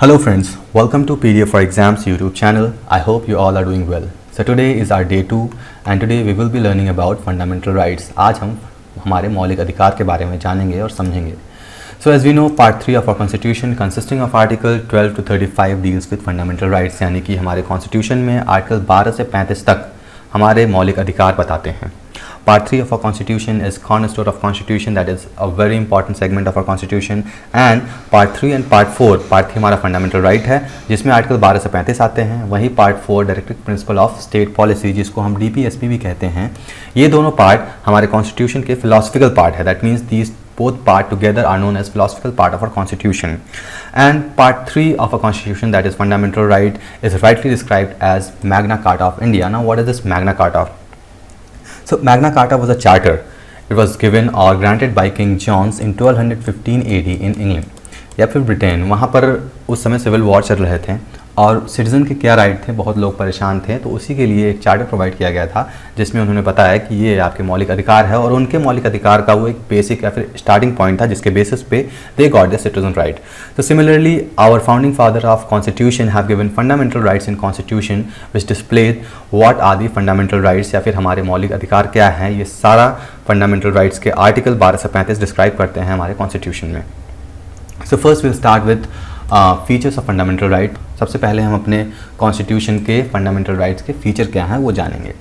Hello friends, welcome to PDF for Exams YouTube channel. I hope you all are doing well. So today is our day 2 and today we will be learning about fundamental rights. आज हम हमारे मौलिक अधिकार के बारे में जानेंगे और समझेंगे. So as we know, part 3 of our constitution consisting of article 12 to 35 deals with fundamental rights, यानी कि हमारे constitution में आर्टिकल 12 से 35 तक हमारे मौलिक अधिकार बताते हैं. Part 3 of our constitution is cornerstone of constitution, that is a very important segment of our constitution. And part 3 and part 4, part 3 हमारा fundamental right है जिसमें आर्टिकल 12 से 35 आते हैं. वहीं part 4 directive principle of state policy जिसको हम DPSP भी कहते हैं. ये दोनों पार्ट हमारे कॉन्स्टिट्यूशन के फिलोसफिकल पार्ट है. That means these both part together are known as philosophical part of our constitution. And part 3 of our constitution, that is fundamental right, is rightly described as Magna Carta of India. Now what is this Magna Carta? So Magna Carta was a charter. It was given or granted by King John in 1215 AD in England या फिर Britain. वहाँ पर उस समय civil war चल रहे थे और सिटीज़न के क्या राइट थे, बहुत लोग परेशान थे, तो उसी के लिए एक चार्टर प्रोवाइड किया गया था जिसमें उन्होंने बताया कि ये आपके मौलिक अधिकार है और उनके मौलिक अधिकार का वो एक बेसिक या फिर स्टार्टिंग पॉइंट था जिसके बेसिस पे they got the citizen right. तो similarly our founding father of constitution have given fundamental rights in constitution which displayed what are the fundamental rights, या फिर हमारे मौलिक अधिकार क्या हैं. ये सारा फंडामेंटल राइट्स के आर्टिकल 12 से 35 डिस्क्राइब करते हैं हमारे कॉन्स्टिट्यूशन में. So first will start with features of fundamental right. सबसे पहले हम अपने कॉन्स्टिट्यूशन के फंडामेंटल राइट्स के फीचर क्या हैं वो जानेंगे.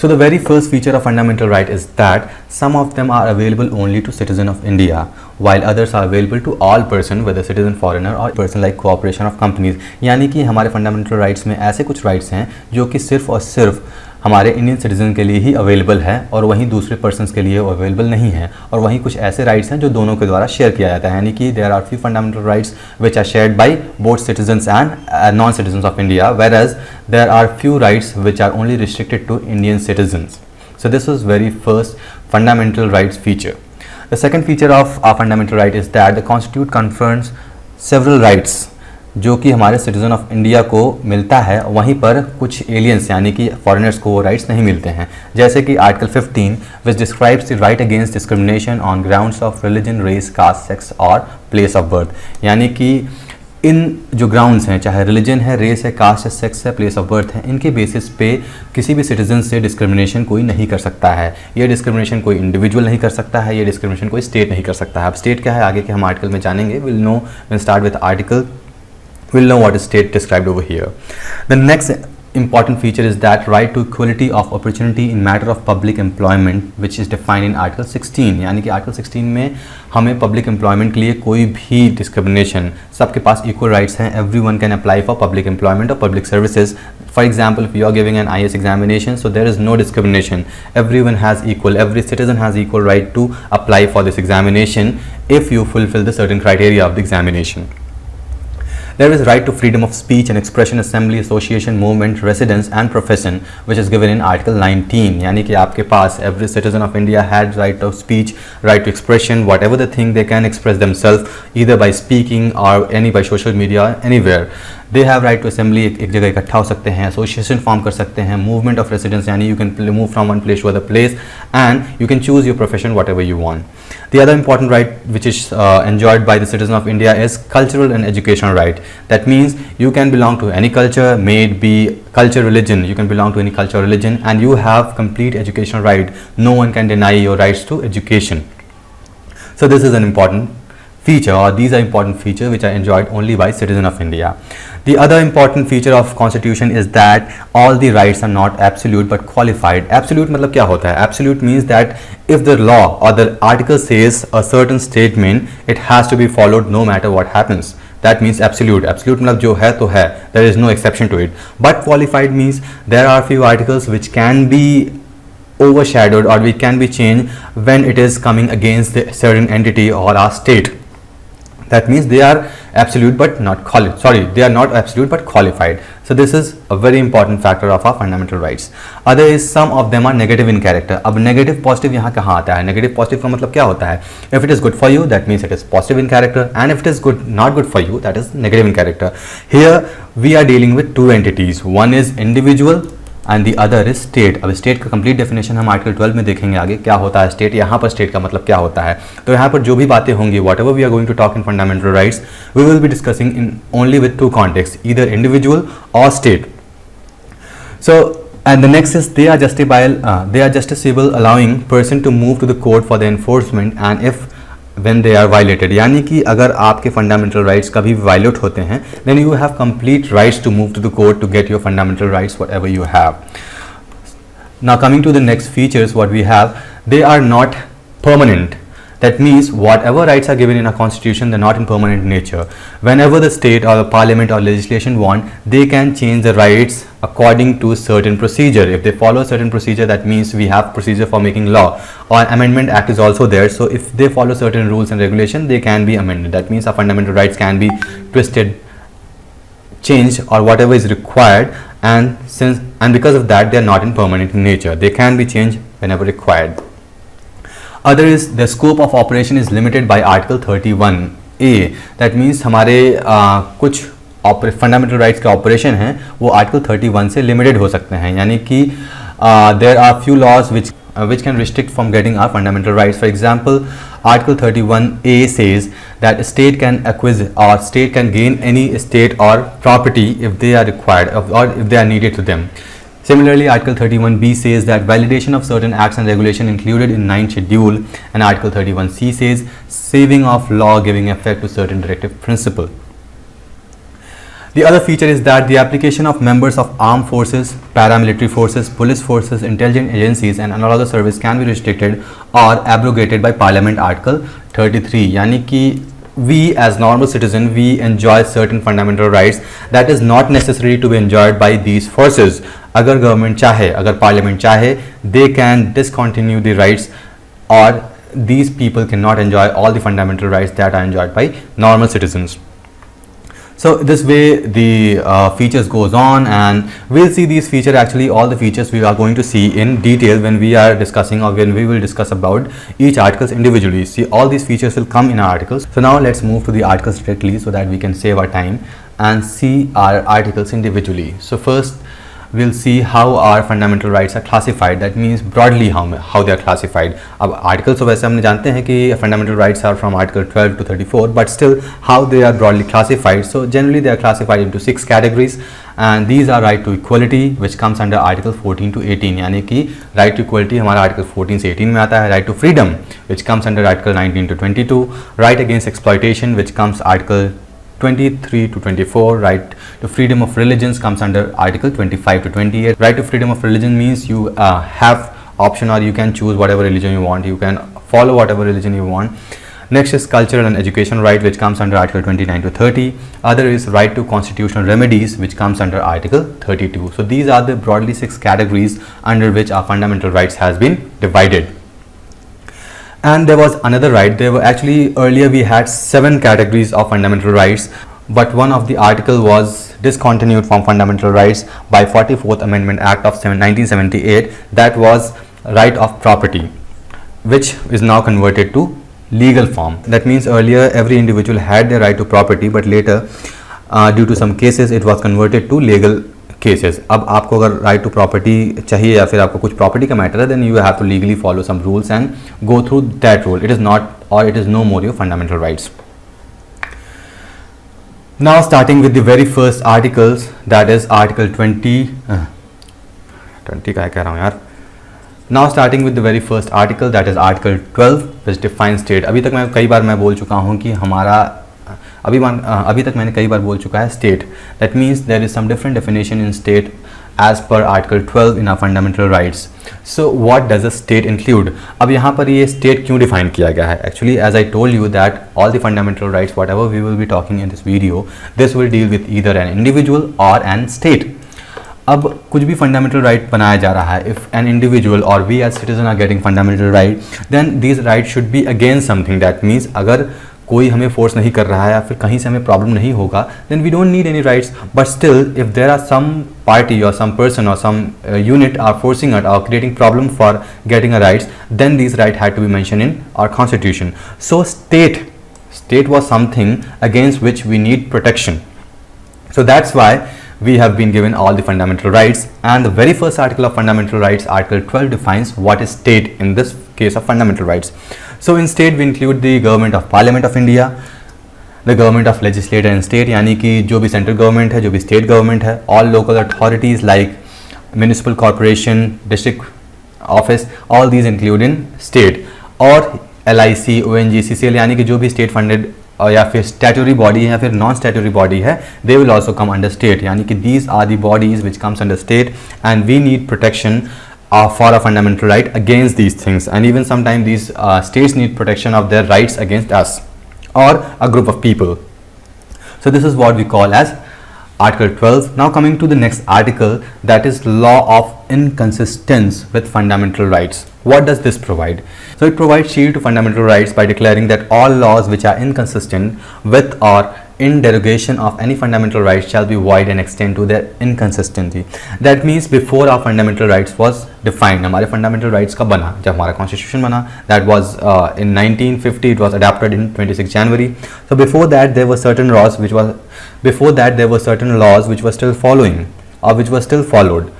So the very first feature of fundamental right is that some of them are available only to citizen of India, while others are available to all person, whether citizen foreigner or person like cooperation of companies. यानी कि हमारे fundamental rights में ऐसे कुछ rights हैं जो कि सिर्फ और सिर्फ हमारे इंडियन सिटीजन के लिए ही अवेलेबल है और वहीं दूसरे पर्सनस के लिए अवेलेबल नहीं है. और वहीं कुछ ऐसे राइट्स हैं जो दोनों के द्वारा शेयर किया जाता है, यानी कि there are few fundamental rights which are shared by both citizens and non citizens of India, whereas there are few rights which are only restricted to Indian citizens. So this is very first fundamental rights feature. The second feature of our fundamental right is that the constitute confers several rights जो कि हमारे citizen of India को मिलता है, वहीं पर कुछ aliens यानी कि फॉरेनर्स को वो राइट्स नहीं मिलते हैं. जैसे कि article 15 which describes the right against discrimination on grounds of religion, race, caste, sex और प्लेस ऑफ बर्थ. यानी कि इन जो ग्राउंड्स हैं, चाहे रिलीजन है, रेस है, कास्ट है, सेक्स है, प्लेस ऑफ बर्थ है, इनके बेसिस पे किसी भी सिटीजन से डिस्क्रिमिनेशन कोई नहीं कर सकता है. ये डिस्क्रिमिनेशन कोई इंडिविजुअल नहीं कर सकता है, ये डिस्क्रिमिनेशन कोई स्टेट नहीं कर सकता है. अब स्टेट क्या है आगे के हम आर्टिकल में जानेंगे. Will start with article. We'll know what is state described over here. The next important feature is that right to equality of opportunity in matter of public employment, which is defined in Article 16. यानी कि Article 16 में हमें public employment के लिए कोई भी discrimination, सबके पास equal rights हैं. Everyone can apply for public employment or public services. For example, if you are giving an IAS examination, so there is no discrimination. Everyone has equal, every citizen has equal right to apply for this examination if you fulfill the certain criteria of the examination. There is right to freedom of speech and expression, assembly, association, movement, residence and profession, which is given in Article 19. यानी कि आपके पास every citizen of India had right of speech, right to expression, whatever the thing they can express themselves either by speaking or any by social media, anywhere. They have right to assembly, एक जगह इकट्ठा हो सकते हैं, association form कर सकते हैं, movement of residence यानी you can move from one place to other place and you can choose your profession whatever you want. The other important right which is enjoyed by the citizen of India is cultural and educational right. That means you can belong to any culture, may it be culture, religion, you can belong to any culture or religion and you have complete educational right. No one can deny your rights to education. So this is an important feature, or these are important features which are enjoyed only by citizen of India. The other important feature of constitution is that all the rights are not absolute but qualified. Absolute मतलब क्या होता है? Absolute means that if the law or the article says a certain statement, it has to be followed no matter what happens. That means absolute. Absolute मतलब जो है तो है. There is no exception to it. But qualified means there are few articles which can be overshadowed or which can be changed when it is coming against the certain entity or our state. That means they are absolute but not qualified. They are not absolute but qualified. So this is a very important factor of our fundamental rights. Other is some of them are negative in character. अब negative positive यहाँ कहाँ आता है? Negative positive का मतलब क्या होता है? If it is good for you, that means it is positive in character, and if it is not good for you, that is negative in character. Here we are dealing with two entities. One is individual and the other is state. अब state का complete definition हम article 12 में देखेंगे आगे क्या होता है state, यहाँ पर स्टेट का मतलब क्या होता है। तो यहाँ पर जो भी बातें होंगी, whatever we are going to talk in fundamental rights, we will be discussing in only with two context, either individual और state. So and the next is they are justiciable allowing person to move to the court for the enforcement and if when they are violated, यानी कि अगर आपके fundamental rights कभी violet होते हैं then you have complete rights to move to the court to get your fundamental rights whatever you have. Now coming to the next features, what we have, they are not permanent. That means whatever rights are given in a constitution, they're not in permanent nature. Whenever the state or the parliament or legislation want, they can change the rights according to certain procedure. If they follow a certain procedure, that means we have procedure for making law, or amendment act is also there. So if they follow certain rules and regulation, they can be amended. That means our fundamental rights can be twisted, changed, or whatever is required, and because of that they are not in permanent in nature. They can be changed whenever required. Other is the scope of operation is limited by Article 31A. That means हमारे कुछ fundamental rights के operation हैं वो article 31 से limited हो सकते हैं, यानी कि there are few laws which can restrict from getting our fundamental rights. For example, Article 31A says that a state can acquire or state can gain any estate or property if they are required or if they are needed to them. Similarly, Article 31B says that validation of certain acts and regulation included in 9th schedule, and Article 31C says saving of law giving effect to certain directive principle. The other feature is that the application of members of armed forces, paramilitary forces, police forces, intelligence agencies and analogous service can be restricted or abrogated by Parliament Article 33. यानी कि we as normal citizen, we enjoy certain fundamental rights that is not necessary to be enjoyed by these forces. अगर government चाहे, अगर parliament चाहे, they can discontinue the rights or these people cannot enjoy all the fundamental rights that are enjoyed by normal citizens. So this way the features goes on, and we'll see these features, actually all the features we are going to see in detail when we are discussing or when we will discuss about each articles individually. See, all these features will come in our articles. So now let's move to the articles directly so that we can save our time and see our articles individually. So first we'll see how our fundamental rights are classified. That means broadly how they are classified. अब articles तो वैसे हमने जानते हैं कि fundamental rights are from article 12 to 34, but still how they are broadly classified. So generally they are classified into 6 categories, and these are right to equality which comes under article 14 to 18. यानी कि right to equality हमारा article 14 से 18 में आता है. Right to freedom which comes under article 19 to 22. Right against exploitation which comes article 23 to 24. Right to freedom of religions comes under article 25 to 28. Right to freedom of religion means you have option or you can choose whatever religion you want, you can follow whatever religion you want. Next is cultural and education right which comes under article 29 to 30. Other is right to constitutional remedies which comes under article 32. So these are the broadly 6 categories under which our fundamental rights has been divided. And there was another right. There were actually earlier we had 7 categories of fundamental rights, but one of the article was discontinued from fundamental rights by 44th Amendment Act of 1978. That was right of property, which is now converted to legal form. That means earlier every individual had their right to property, but later due to some cases it was converted to legal cases. अब आपको अगर right to property चाहिए या फिर आपको कुछ property का matter है, then you have to legally follow some rules and go through that rule. It is not, or it is no more your fundamental rights. Now starting with the very first articles, that is article 20 क्या कह रहा हूँ यार. Now starting with the very first article, that is article 12 which defines state. अभी तक मैं कई बार मैं बोल चुका हूँ कि हमारा अभी तक मैंने कई बार बोल चुका है state. That means there is some different definition in state as per article 12 in our fundamental rights. So what does a state include. अब यहाँ पर ये स्टेट क्यों डिफाइन किया गया है. Actually as I told you that all the fundamental rights whatever we will be talking in this video, this will deal with either an individual और an state. अब कुछ भी फंडामेंटल राइट बनाया जा रहा है, इफ एन इंडिविजुअल और we as citizen are getting fundamental right, then this right should be against something. That means अगर कोई हमें फोर्स नहीं कर रहा है या फिर कहीं से हमें प्रॉब्लम नहीं होगा, then we don't need any rights. But still if there are some party और सम पर्सन और some unit are forcing at और creating problem for getting a rights, then this right had to be mention in our constitution. So state was something against which we need protection. So that's why we have been given all the fundamental rights, and the very first article of fundamental rights, article 12, defines what is state in this case of fundamental rights. So in state we include the government of Parliament of India, the government of legislature and state, यानी कि जो भी central government है, जो भी state government है, all local authorities like municipal corporation, district office, all these include in state, और LIC, ONG, CCL यानी कि जो भी स्टेट फंडेड या फिर स्टैट्यूटरी बॉडी है या फिर नॉन स्टैट्यूटरी बॉडी है, they will also come under state, यानी कि these are the bodies which comes under state and we need protection for a fundamental right against these things, and even sometimes these states need protection of their rights against us or a group of people. So this is what we call as Article 12. Now coming to the next article, that is law of inconsistence with fundamental rights. What does this provide? So it provides shield to fundamental rights by declaring that all laws which are inconsistent with or in derogation of any fundamental rights shall be void and extend to their inconsistency. That means before our fundamental rights was defined, हमारे fundamental rights कब बना? जब हमारा constitution बना, that was in 1950. It was adopted in 26 January. So before that there were certain laws which were still following or which were still followed.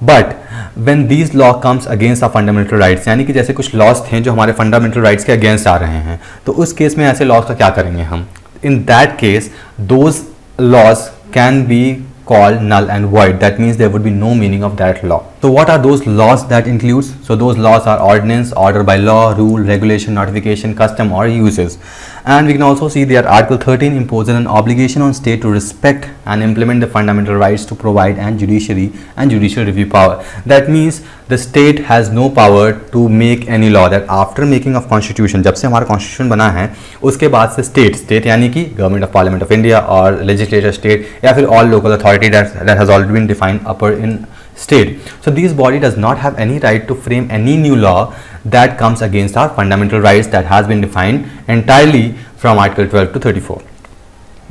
But when these law comes against our fundamental rights, यानी कि जैसे कुछ laws थे जो हमारे fundamental rights के against आ रहे हैं, तो उस केस में ऐसे laws का क्या करेंगे हम? In that case, those laws can be called null and void. That means there would be no meaning of that law. So what are those laws that includes? So those laws are ordinance, order by law, rule, regulation, notification, custom or uses. And we can also see that Article 13 imposes an obligation on state to respect and implement the fundamental rights to provide and judiciary and judicial review power. That means the state has no power to make any law. That after making of constitution, जब से हमारा constitution बना है, उसके बाद से state यानी कि government of Parliament of India or legislature state या फिर all local authority that has already been defined upper in state. So this body does not have any right to frame any new law that comes against our fundamental rights that has been defined entirely from Article 12 to 34.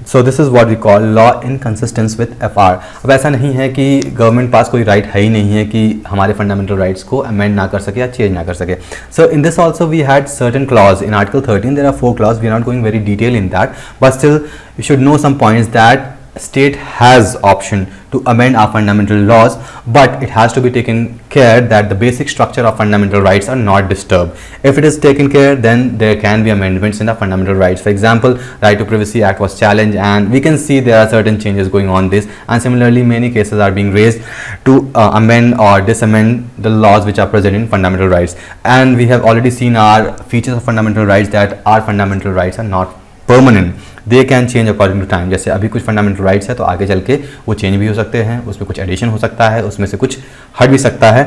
So this is what we call law inconsistence with FR. अब ऐसा नहीं है कि government पास कोई right है ही नहीं है कि हमारे फंडामेंटल राइट्स को अमेंड ना कर सके या चेंज ना कर सके. So in this also we had certain clause in Article 13. There are 4 clauses. We are not going very detail in that, but still you should know some points that state has option to amend our fundamental laws, but it has to be taken care that the basic structure of fundamental rights are not disturbed. If it is taken care, then there can be amendments in the fundamental rights. For example, Right to Privacy Act was challenged, and we can see there are certain changes going on this, and similarly many cases are being raised to amend or disamend the laws which are present in fundamental rights. And we have already seen our features of fundamental rights, that our fundamental rights are not permanent. They can change according to time. जैसे अभी कुछ fundamental rights है तो आगे चल के वो change भी हो सकते हैं, उसमें कुछ एडिशन हो सकता है, उसमें से कुछ हट भी सकता है.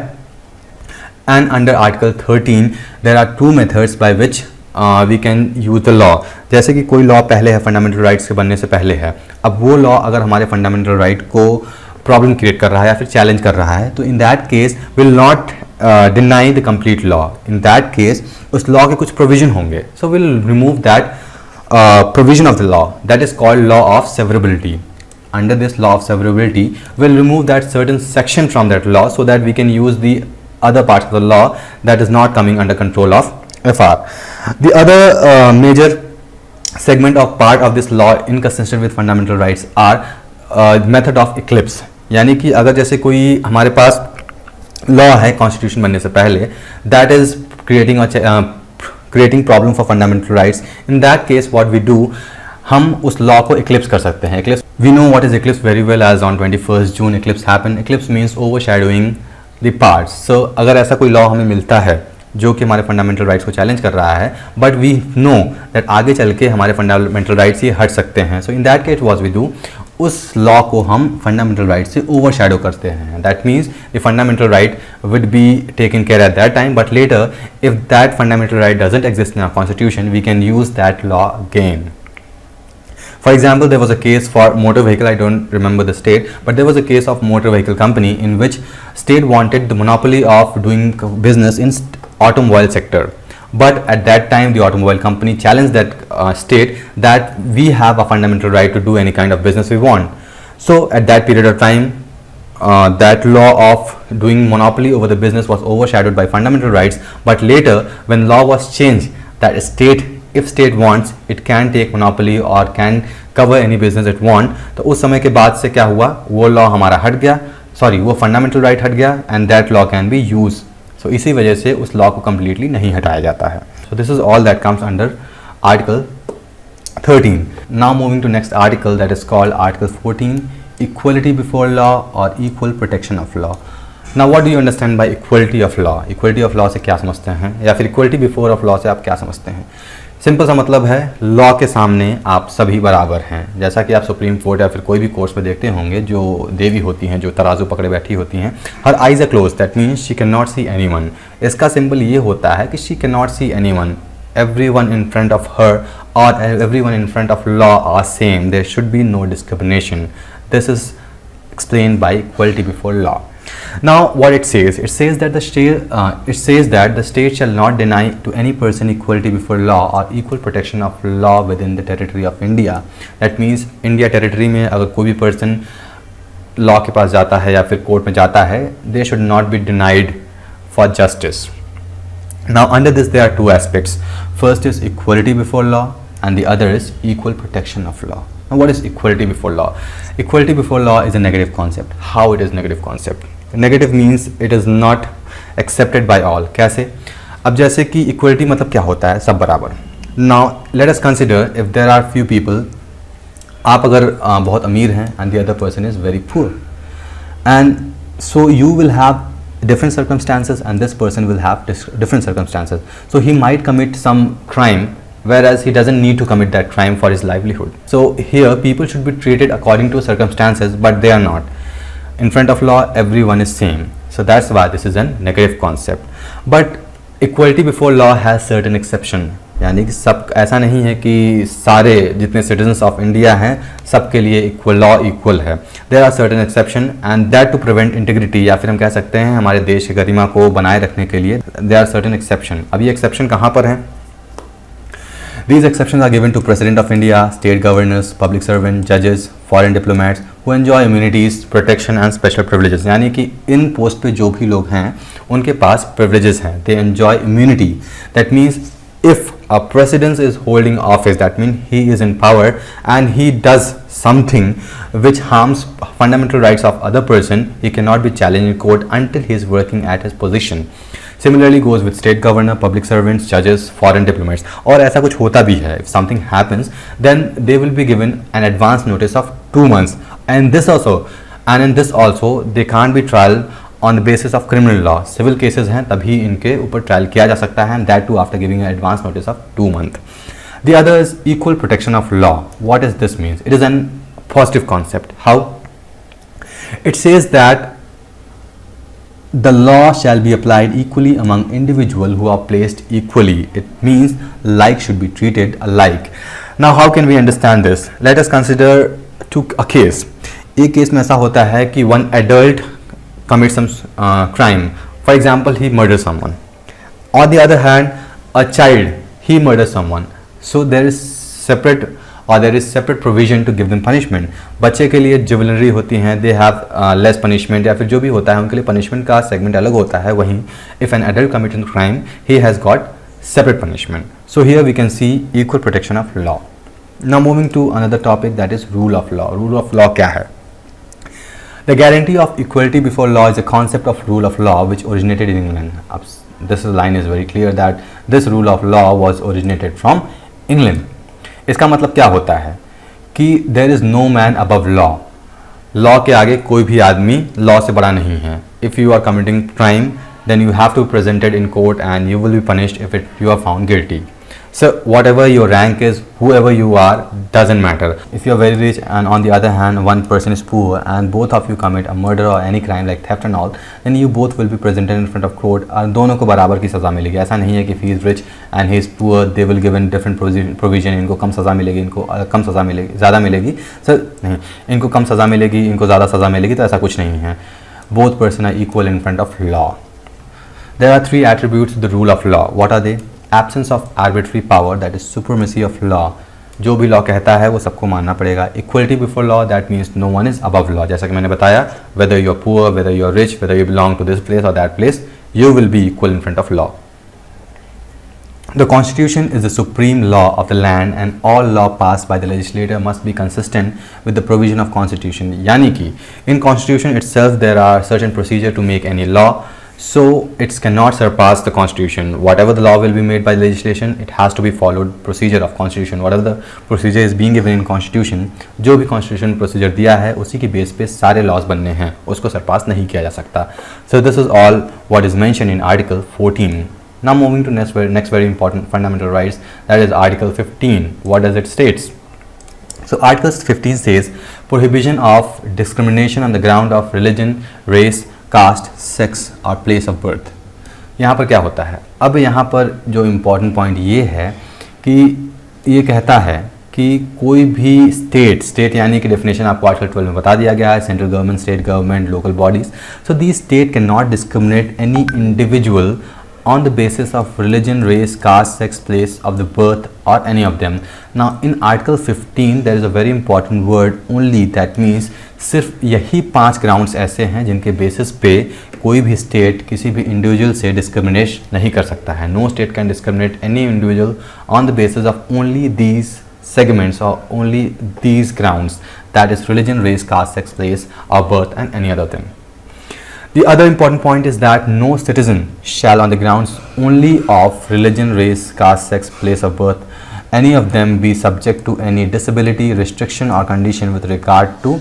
And under article 13 there are 2 methods by which we can use the law. जैसे कि कोई लॉ पहले है, फंडामेंटल राइट्स के बनने से पहले है, अब वो लॉ अगर हमारे फंडामेंटल राइट को प्रॉब्लम क्रिएट कर रहा है या फिर चैलेंज कर रहा है, तो इन that case will not deny the complete law. In that case उस लॉ के कुछ प्रोविजन होंगे, so will remove that provision of the law, that is called law of severability. Under this law of severability, we'll remove that certain section from that law so that we can use the other parts of the law that is not coming under control of FR. The other major segment of part of this law inconsistent with fundamental rights are method of eclipse. यानी कि अगर जैसे कोई हमारे पास law है constitution बनने से पहले, that is creating problem for fundamental rights. In that case what we do, हम उस लॉ को eclipse कर सकते हैं. Eclipse, we know what is eclipse very well, as on 21st June eclipse happened. Eclipse means overshadowing the parts. So अगर ऐसा कोई law हमें मिलता है जो कि हमारे फंडामेंटल राइट्स को चैलेंज कर रहा है, बट वी नो दैट आगे चल के हमारे फंडामेंटल राइट्स ये हट सकते हैं. So in that case what we do, उस लॉ को हम फंडामेंटल राइट से ओवरशैडो करते हैं. That means the fundamental right would be taken care at that time, but later if that fundamental right doesn't exist in our constitution, we can use that law again. For example, there was a case for motor vehicle, I don't remember the state, but there was a case of motor vehicle company in which state wanted the monopoly of doing business in automobile sector. But at that time the automobile company challenged that state that we have a fundamental right to do any kind of business we want. So at that period of time, that law of doing monopoly over the business was overshadowed by fundamental rights, but later when law was changed, that state if state wants it can take monopoly और can cover any business it want, तो उस समय के बाद से क्या हुआ, वो लॉ हमारा हट गया, सॉरी वो फंडामेंटल राइट हट गया and that law can be use. सो इसी वजह से उस लॉ को कंप्लीटली नहीं हटाया जाता है। सो this is all that comes under article 13. Now moving to next article, that is called Article 14, equality before law or equal protection of law. Now what do you understand by equality of law? Equality of law से क्या समझते हैं, या फिर equality before of law से आप क्या समझते हैं? सिंपल सा मतलब है लॉ के सामने आप सभी बराबर हैं। जैसा कि आप सुप्रीम कोर्ट या फिर कोई भी कोर्ट्स में देखते होंगे, जो देवी होती हैं, जो तराजू पकड़े बैठी होती हैं, her eyes are closed, that means she cannot see anyone. इसका सिंबल ये होता है कि she cannot see anyone. Everyone in front of her or everyone in front of law are same. There should be no discrimination. This is explained by equality before law. Now what it says that the state shall not deny to any person equality before law or equal protection of law within the territory of India. That means India territory में अगर कोई भी person law के पास जाता है या फिर court में जाता है, they should not be denied for justice. Now under this there are two aspects. First is equality before law and the other is equal protection of law. Now what is equality before law? Equality before law is a negative concept. How it is negative concept? Negative means it is not accepted by all. कैसे? अब जैसे कि equality मतलब क्या होता है, सब बराबर. Now let us consider if there are few people, आप अगर बहुत अमीर हैं and the other person is very poor, and so you will have different circumstances and this person will have different circumstances. So he might commit some crime whereas he doesn't need to commit that crime for his livelihood. So here people should be treated according to circumstances, but they are not. In front of law everyone is same. So that's why this is a negative concept. But equality before law has certain exception. यानी कि सब ऐसा नहीं है कि सारे जितने citizens of India हैं सबके लिए इक्वल लॉ इक्वल है। There are certain exception and that to prevent integrity, या फिर हम कह सकते हैं हमारे देश की गरिमा को बनाए रखने के लिए देयर आर सर्टेन एक्सेप्शन। अब ये एक्सेप्शन कहाँ पर हैं? These exceptions are given to President of India, state governors, public servants, judges, foreign diplomats who enjoy immunities, protection and special privileges. यानी कि इन पोस्ट पे जो भी लोग हैं उनके पास privileges हैं, they enjoy immunity. That means if a president is holding office, that means he is in power and he does something which harms fundamental rights of other person, he cannot be challenged in court until he is working at his position. Similarly goes with state governor, public servants, judges, foreign diplomats. और ऐसा कुछ होता भी है, if something happens then they will be given an advance notice of 2 months, and in this also they can't be trial on the basis of criminal law. Civil cases हैं तभी इनके ऊपर ट्रायल किया जा सकता है, and that too after giving an advance notice of 2 months. The other is equal protection of law. What does this mean? It is an positive concept. How? It says that the law shall be applied equally among individuals who are placed equally. It means like should be treated alike. Now how can we understand this? Let us consider a case. एक case में ऐसा होता है कि one adult commits some crime. For example, he murders someone. On the other hand, a child, he murders someone. So there is separate provision to give them punishment. बच्चे के लिए जुवेनरी होती हैं, they have less punishment, या फिर जो भी होता है उनके लिए punishment का segment अलग होता है. वहीं if an adult commits a crime, he has got separate punishment. So here we can see equal protection of law. Now moving to another topic, that is rule of law. Rule of law क्या है? The guarantee of equality before law is a concept of rule of law which originated in England. This line is very clear that this rule of law was originated from England. इसका मतलब क्या होता है कि there is no man above law. Law के आगे कोई भी आदमी law से बड़ा नहीं है. If you are committing crime, then you have to present it in court and you will be punished if you are found guilty. So whatever your rank is, whoever you are, doesn't matter. If you are very rich and on the other hand one person is poor and both of you commit a murder or any crime like theft and all, then you both will be presented in front of court और दोनों को बराबर की सज़ा मिलेगी. ऐसा नहीं है कि he is rich and he is poor, they will given different provision. इनको कम सज़ा मिलेगी, इनको कम सज़ा मिलेगी, ज़्यादा मिलेगी. सर नहीं, इनको कम सज़ा मिलेगी, इनको ज़्यादा सज़ा मिलेगी, तो ऐसा कुछ नहीं है. Both person are equal in front of law. There are 3 attributes to the rule of law. What are they? Absence of arbitrary power, that is supremacy of law. जो भी लॉ कहता है वो सबको मानना पड़ेगा. Equality before law, that means no one is above law. जैसा कि मैंने बताया, whether you are poor, whether you are rich, whether you belong to this place or that place, you will be equal in front of law. The constitution is the supreme law of the land and all law passed by the legislature must be consistent with the provision of constitution. यानी कि in constitution itself there are certain procedure to make any law, so it cannot surpass the constitution. Whatever the law will be made by the legislation, it has to be followed procedure of constitution. Whatever the procedure is being given in constitution, जो भी constitution procedure दिया है उसी की base पे सारे laws बनने हैं, उसको surpass नहीं किया जा सकता. So this is all what is mentioned in Article 14. Now moving to next very important fundamental rights, that is Article 15. What does it states? So Article 15 says prohibition of discrimination on the ground of religion, race, caste, sex or place of birth. यहाँ पर क्या होता है? अब यहाँ पर जो important point ये है कि ये कहता है कि कोई भी स्टेट यानी कि डेफिनेशन आपको आर्टिकल 12 में बता दिया गया है, central government, state government, local bodies. So the state can not discriminate any individual on the basis of religion, race, caste, sex, place of the birth or any of them. Now in Article 15 there is a very important word only, that means सिर्फ यही 5 grounds ऐसे हैं जिनके basis पे कोई भी state किसी भी इंडिविजुअल से डिस्क्रिमिनेट नहीं कर सकता है. No state can discriminate any individual on the basis of only these segments or only these grounds, that is religion, race, caste, sex, place or birth and any other thing. The other important point is that no citizen shall on the grounds only of religion, race, caste, sex, place of birth, any of them be subject to any disability, restriction or condition with regard to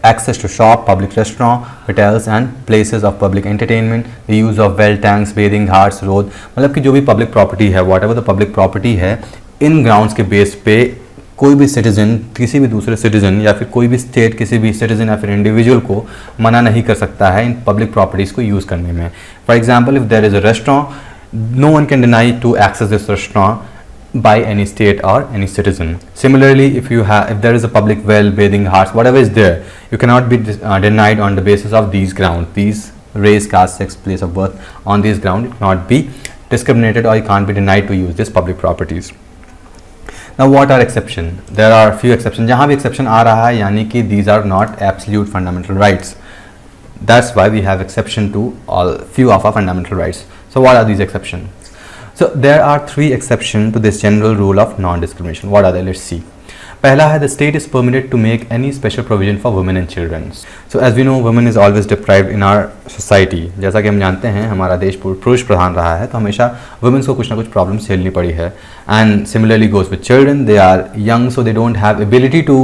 access to shop, public restaurant, hotels and places of public entertainment, the use of well, tanks, bathing ghats, road. मतलब कि जो भी public property है, whatever the public property है, इन grounds के base पे कोई भी सिटीजन किसी भी दूसरे सिटीजन या फिर कोई भी स्टेट किसी भी सिटीजन या फिर इंडिविजुअल को मना नहीं कर सकता है इन पब्लिक प्रॉपर्टीज़ को यूज़ करने में. For example, if there is a restaurant, no one can deny to access this restaurant by any state or any citizen. Similarly, if there is a public well, bathing ghats, whatever is there, you cannot be denied on the basis of these grounds. These race, caste, sex, place of birth, on these grounds it cannot be discriminated or you can't be denied to use these public properties. Now what are exception? There are few exceptions. जहाँ भी exception आ रहा है यानी कि these are not absolute fundamental rights. That's why we have exception to all few of our fundamental rights. So what are these exceptions? So there are 3 exceptions to this general rule of non-discrimination. What are they? Let's see. पहला है, the state is permitted to make any special provision for women and children. So as we know, women is always deprived in our society. जैसा कि हम जानते हैं हमारा देश पुरुष प्रधान रहा है तो हमेशा women को कुछ ना कुछ प्रॉब्लम झेलनी पड़ी है. And similarly goes with children. They are young so they don't have ability to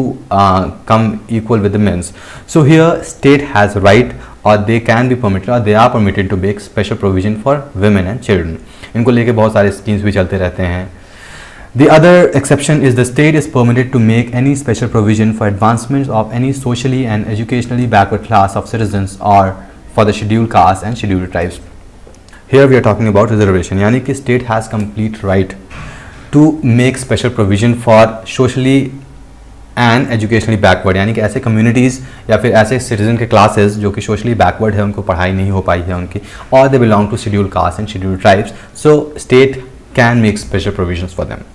come equal with the men. So here state has right or they can be permitted or they are permitted to make special provision for women and children. इनको लेके बहुत सारे schemes भी चलते रहते हैं. The other exception is the state is permitted to make any special provision for advancements of any socially and educationally backward class of citizens or for the scheduled caste and scheduled tribes. Here we are talking about reservation, यानी कि state has complete right to make special provision for socially and educationally backward, यानी कि ऐसे communities या फिर ऐसे citizen के classes जो कि socially backward है, उनको पढ़ाई नहीं हो पाई है उनकी, or they belong to scheduled caste and scheduled tribes, so state can make special provisions for them.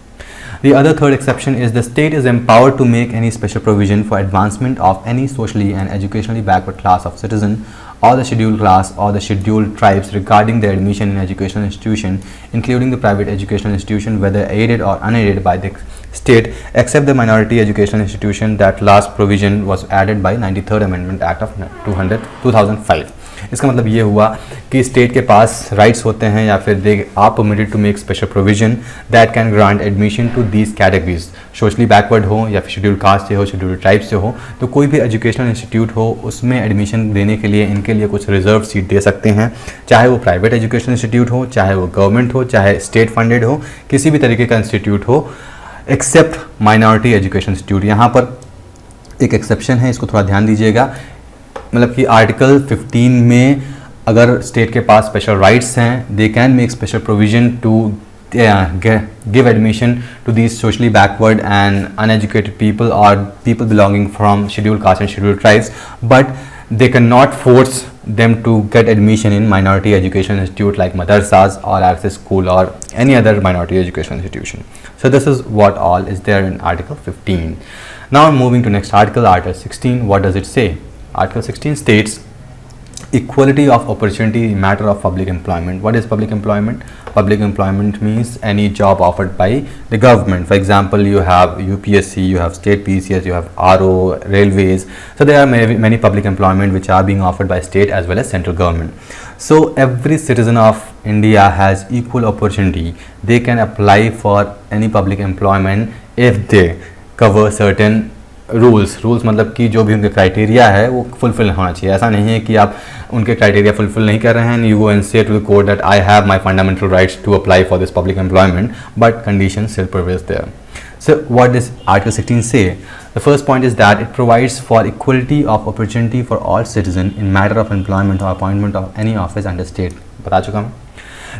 The other third exception is the state is empowered to make any special provision for advancement of any socially and educationally backward class of citizen or the scheduled class or the scheduled tribes regarding their admission in educational institution, including the private educational institution, whether aided or unaided by the state, except the minority educational institution. That last provision was added by 93rd Amendment Act of 2005. इसका मतलब ये हुआ कि state के पास rights होते हैं या फिर they are permitted to make special provision that can grant admission to these categories, socially backward हो या फिर शेड्यूल कास्ट से हो, शेड्यूल ट्राइब से हो, तो कोई भी एजुकेशनल इंस्टीट्यूट हो उसमें एडमिशन देने के लिए इनके लिए कुछ रिजर्व सीट दे सकते हैं, चाहे वो प्राइवेट एजुकेशनल इंस्टीट्यूट हो, चाहे वो गवर्नमेंट हो, चाहे स्टेट फंडेड हो, किसी भी तरीके का इंस्टीट्यूट हो एक्सेप्ट माइनॉरिटी एजुकेशन इंस्टीट्यूट. यहाँ पर एक एक्सेप्शन है, इसको थोड़ा ध्यान दीजिएगा. मतलब कि आर्टिकल 15 में अगर स्टेट के पास स्पेशल राइट्स हैं, they can make special provision to give admission to these socially backward and uneducated people or people belonging from scheduled caste and scheduled tribes, but they cannot force them to get admission in minority education institute like madrasas or access school or any other minority education institution. So this is what all is there in Article 15. Now moving to next article, Article 16. What does it say? Article 16 states equality of opportunity matter of public employment. What is public employment? Public employment means any job offered by the government. For example, you have UPSC, you have state PCS, you have RO, railways. So there are many public employment which are being offered by state as well as central government. So every citizen of India has equal opportunity. They can apply for any public employment if they cover certain rules मतलब कि जो भी उनके criteria है वो fulfil होना चाहिए. ऐसा नहीं है कि आप उनके क्राइटेरिया फुलफिल नहीं कर रहे हैं, you go and say to the court that I have my fundamental rights to apply for this public employment, but condition still prevails there. So what does Article 16 say? The first point is that it provides for equality of opportunity for all citizens in matter of employment or appointment of any office under state. बता चुका मैं.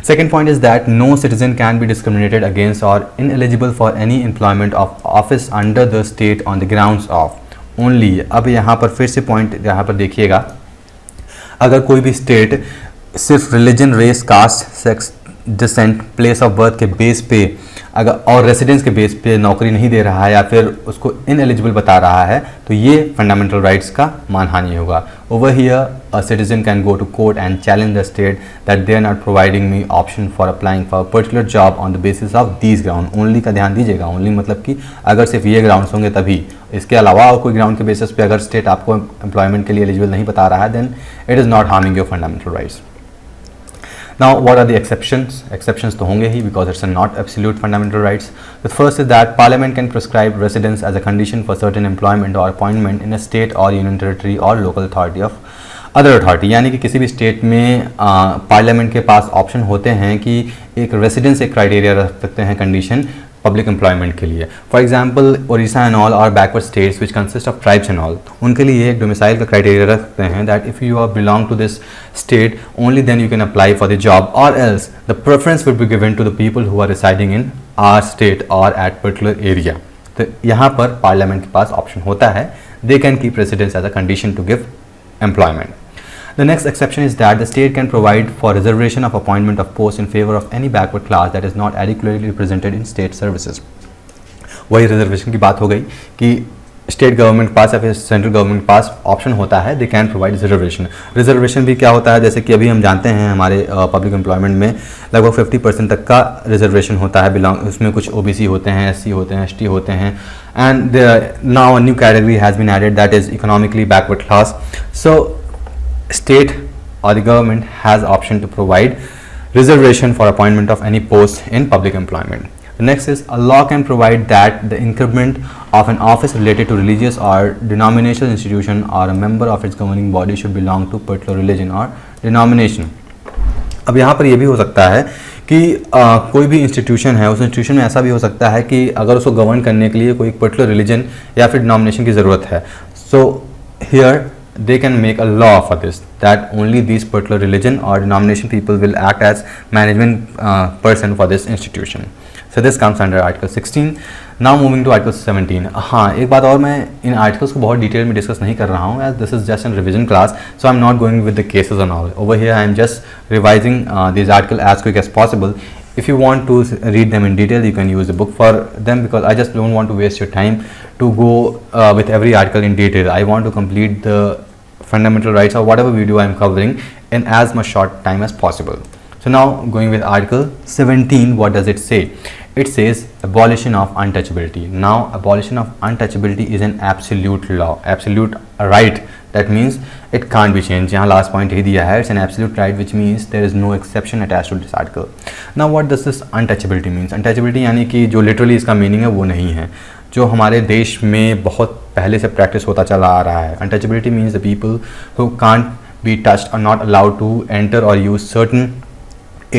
Second point is that no citizen can be discriminated against or ineligible for any employment of office under the state on the grounds of only. अब यहाँ पर फिर से point यहाँ पर देखिएगा, अगर कोई भी स्टेट सिर्फ religion, race, caste, sex, descent, place of birth के बेस पे अगर और रेसिडेंस के बेस पे नौकरी नहीं दे रहा है या फिर उसको इनएलिजिबल बता रहा है, तो ये फंडामेंटल राइट्स का मानहानि होगा. Over here a citizen can go to court and challenge the state that they are not providing me option for applying for particular job on the basis of these ground. Only का ध्यान दीजिएगा, only मतलब कि अगर सिर्फ ये grounds होंगे तभी, इसके अलावा और कोई ग्राउंड के बेसिस पे अगर स्टेट आपको एम्प्लॉयमेंट के लिए एलिजिबल नहीं बता रहा है, then it is not harming your fundamental rights. Now, what are the exceptions? Exceptions तो होंगे ही because it's not absolute fundamental rights. The first is that Parliament can prescribe residence as a condition for certain employment or appointment in a state or union territory or local authority of other authority. यानी कि किसी भी state में parliament के पास option होते हैं कि एक रेसिडेंस एक क्राइटेरिया रख सकते हैं कंडीशन पब्लिक एम्प्लॉयमेंट के लिए. For example Orissa and all are backward states which consist of tribes and all, उनके लिए एक डोमिसाइल का क्राइटेरिया रख सकते हैं that if you are belong to this state only then you can apply for the job, और else the preference will be given to the people who are residing in our state और at particular area. तो यहाँ पर parliament के पास option होता है, they can keep residence as a condition to give employment. The next exception is that the state can provide for reservation of appointment of posts in favor of any backward class that is not adequately represented in state services. वही reservation की बात हो गई कि state government के पास या फिर central government के पास ऑप्शन होता है, they can provide reservation. Reservation भी क्या होता है, जैसे कि अभी हम जानते हैं हमारे पब्लिक एम्प्लॉयमेंट में लगभग 50% तक का रिजर्वेशन होता है. उसमें कुछ OBC होते हैं, SC होते हैं, ST होते हैं, and now a new category has been added that is economically backward class. So state or the government has option to provide reservation for appointment of any post in public employment. The next is a law can provide that the increment of an office related to religious or denominational institution or a member of its governing body should belong to particular religion or denomination. अब यहाँ पर ये भी हो सकता है कि कोई भी इंस्टीट्यूशन है, उस इंस्टीट्यूशन में ऐसा भी हो सकता है कि अगर उसको गवर्न करने के लिए कोई पर्टिकुलर रिलीजन या फिर डिनोमिनेशन की ज़रूरत है, so here they can make a law for this that only these particular religion or denomination people will act as management person for this institution. So this comes under Article 16. Now moving to Article 17. हाँ, एक बात और, मैं इन articles को बहुत detail में discuss नहीं कर रहा हूँ as this is just a revision class, so I'm not going with the cases and all. Over here I am just revising these articles as quick as possible. If you want to read them in detail, you can use the book for them because I just don't want to waste your time to go with every article in detail. I want to complete the fundamental rights or whatever video I am covering in as much short time as possible. So now going with Article 17, what does it say? It says abolition of untouchability. Now abolition of untouchability is an absolute law, absolute right. That means it can't be changed. यहाँ last point ही दिया है, it's an absolute right which means there is no exception attached to this article. Now what does this untouchability means? Untouchability यानी कि जो literally इसका meaning है वो नहीं है, जो हमारे देश में बहुत पहले से प्रैक्टिस होता चला आ रहा है. Untouchability means the people who can't be touched or not allowed to enter or use certain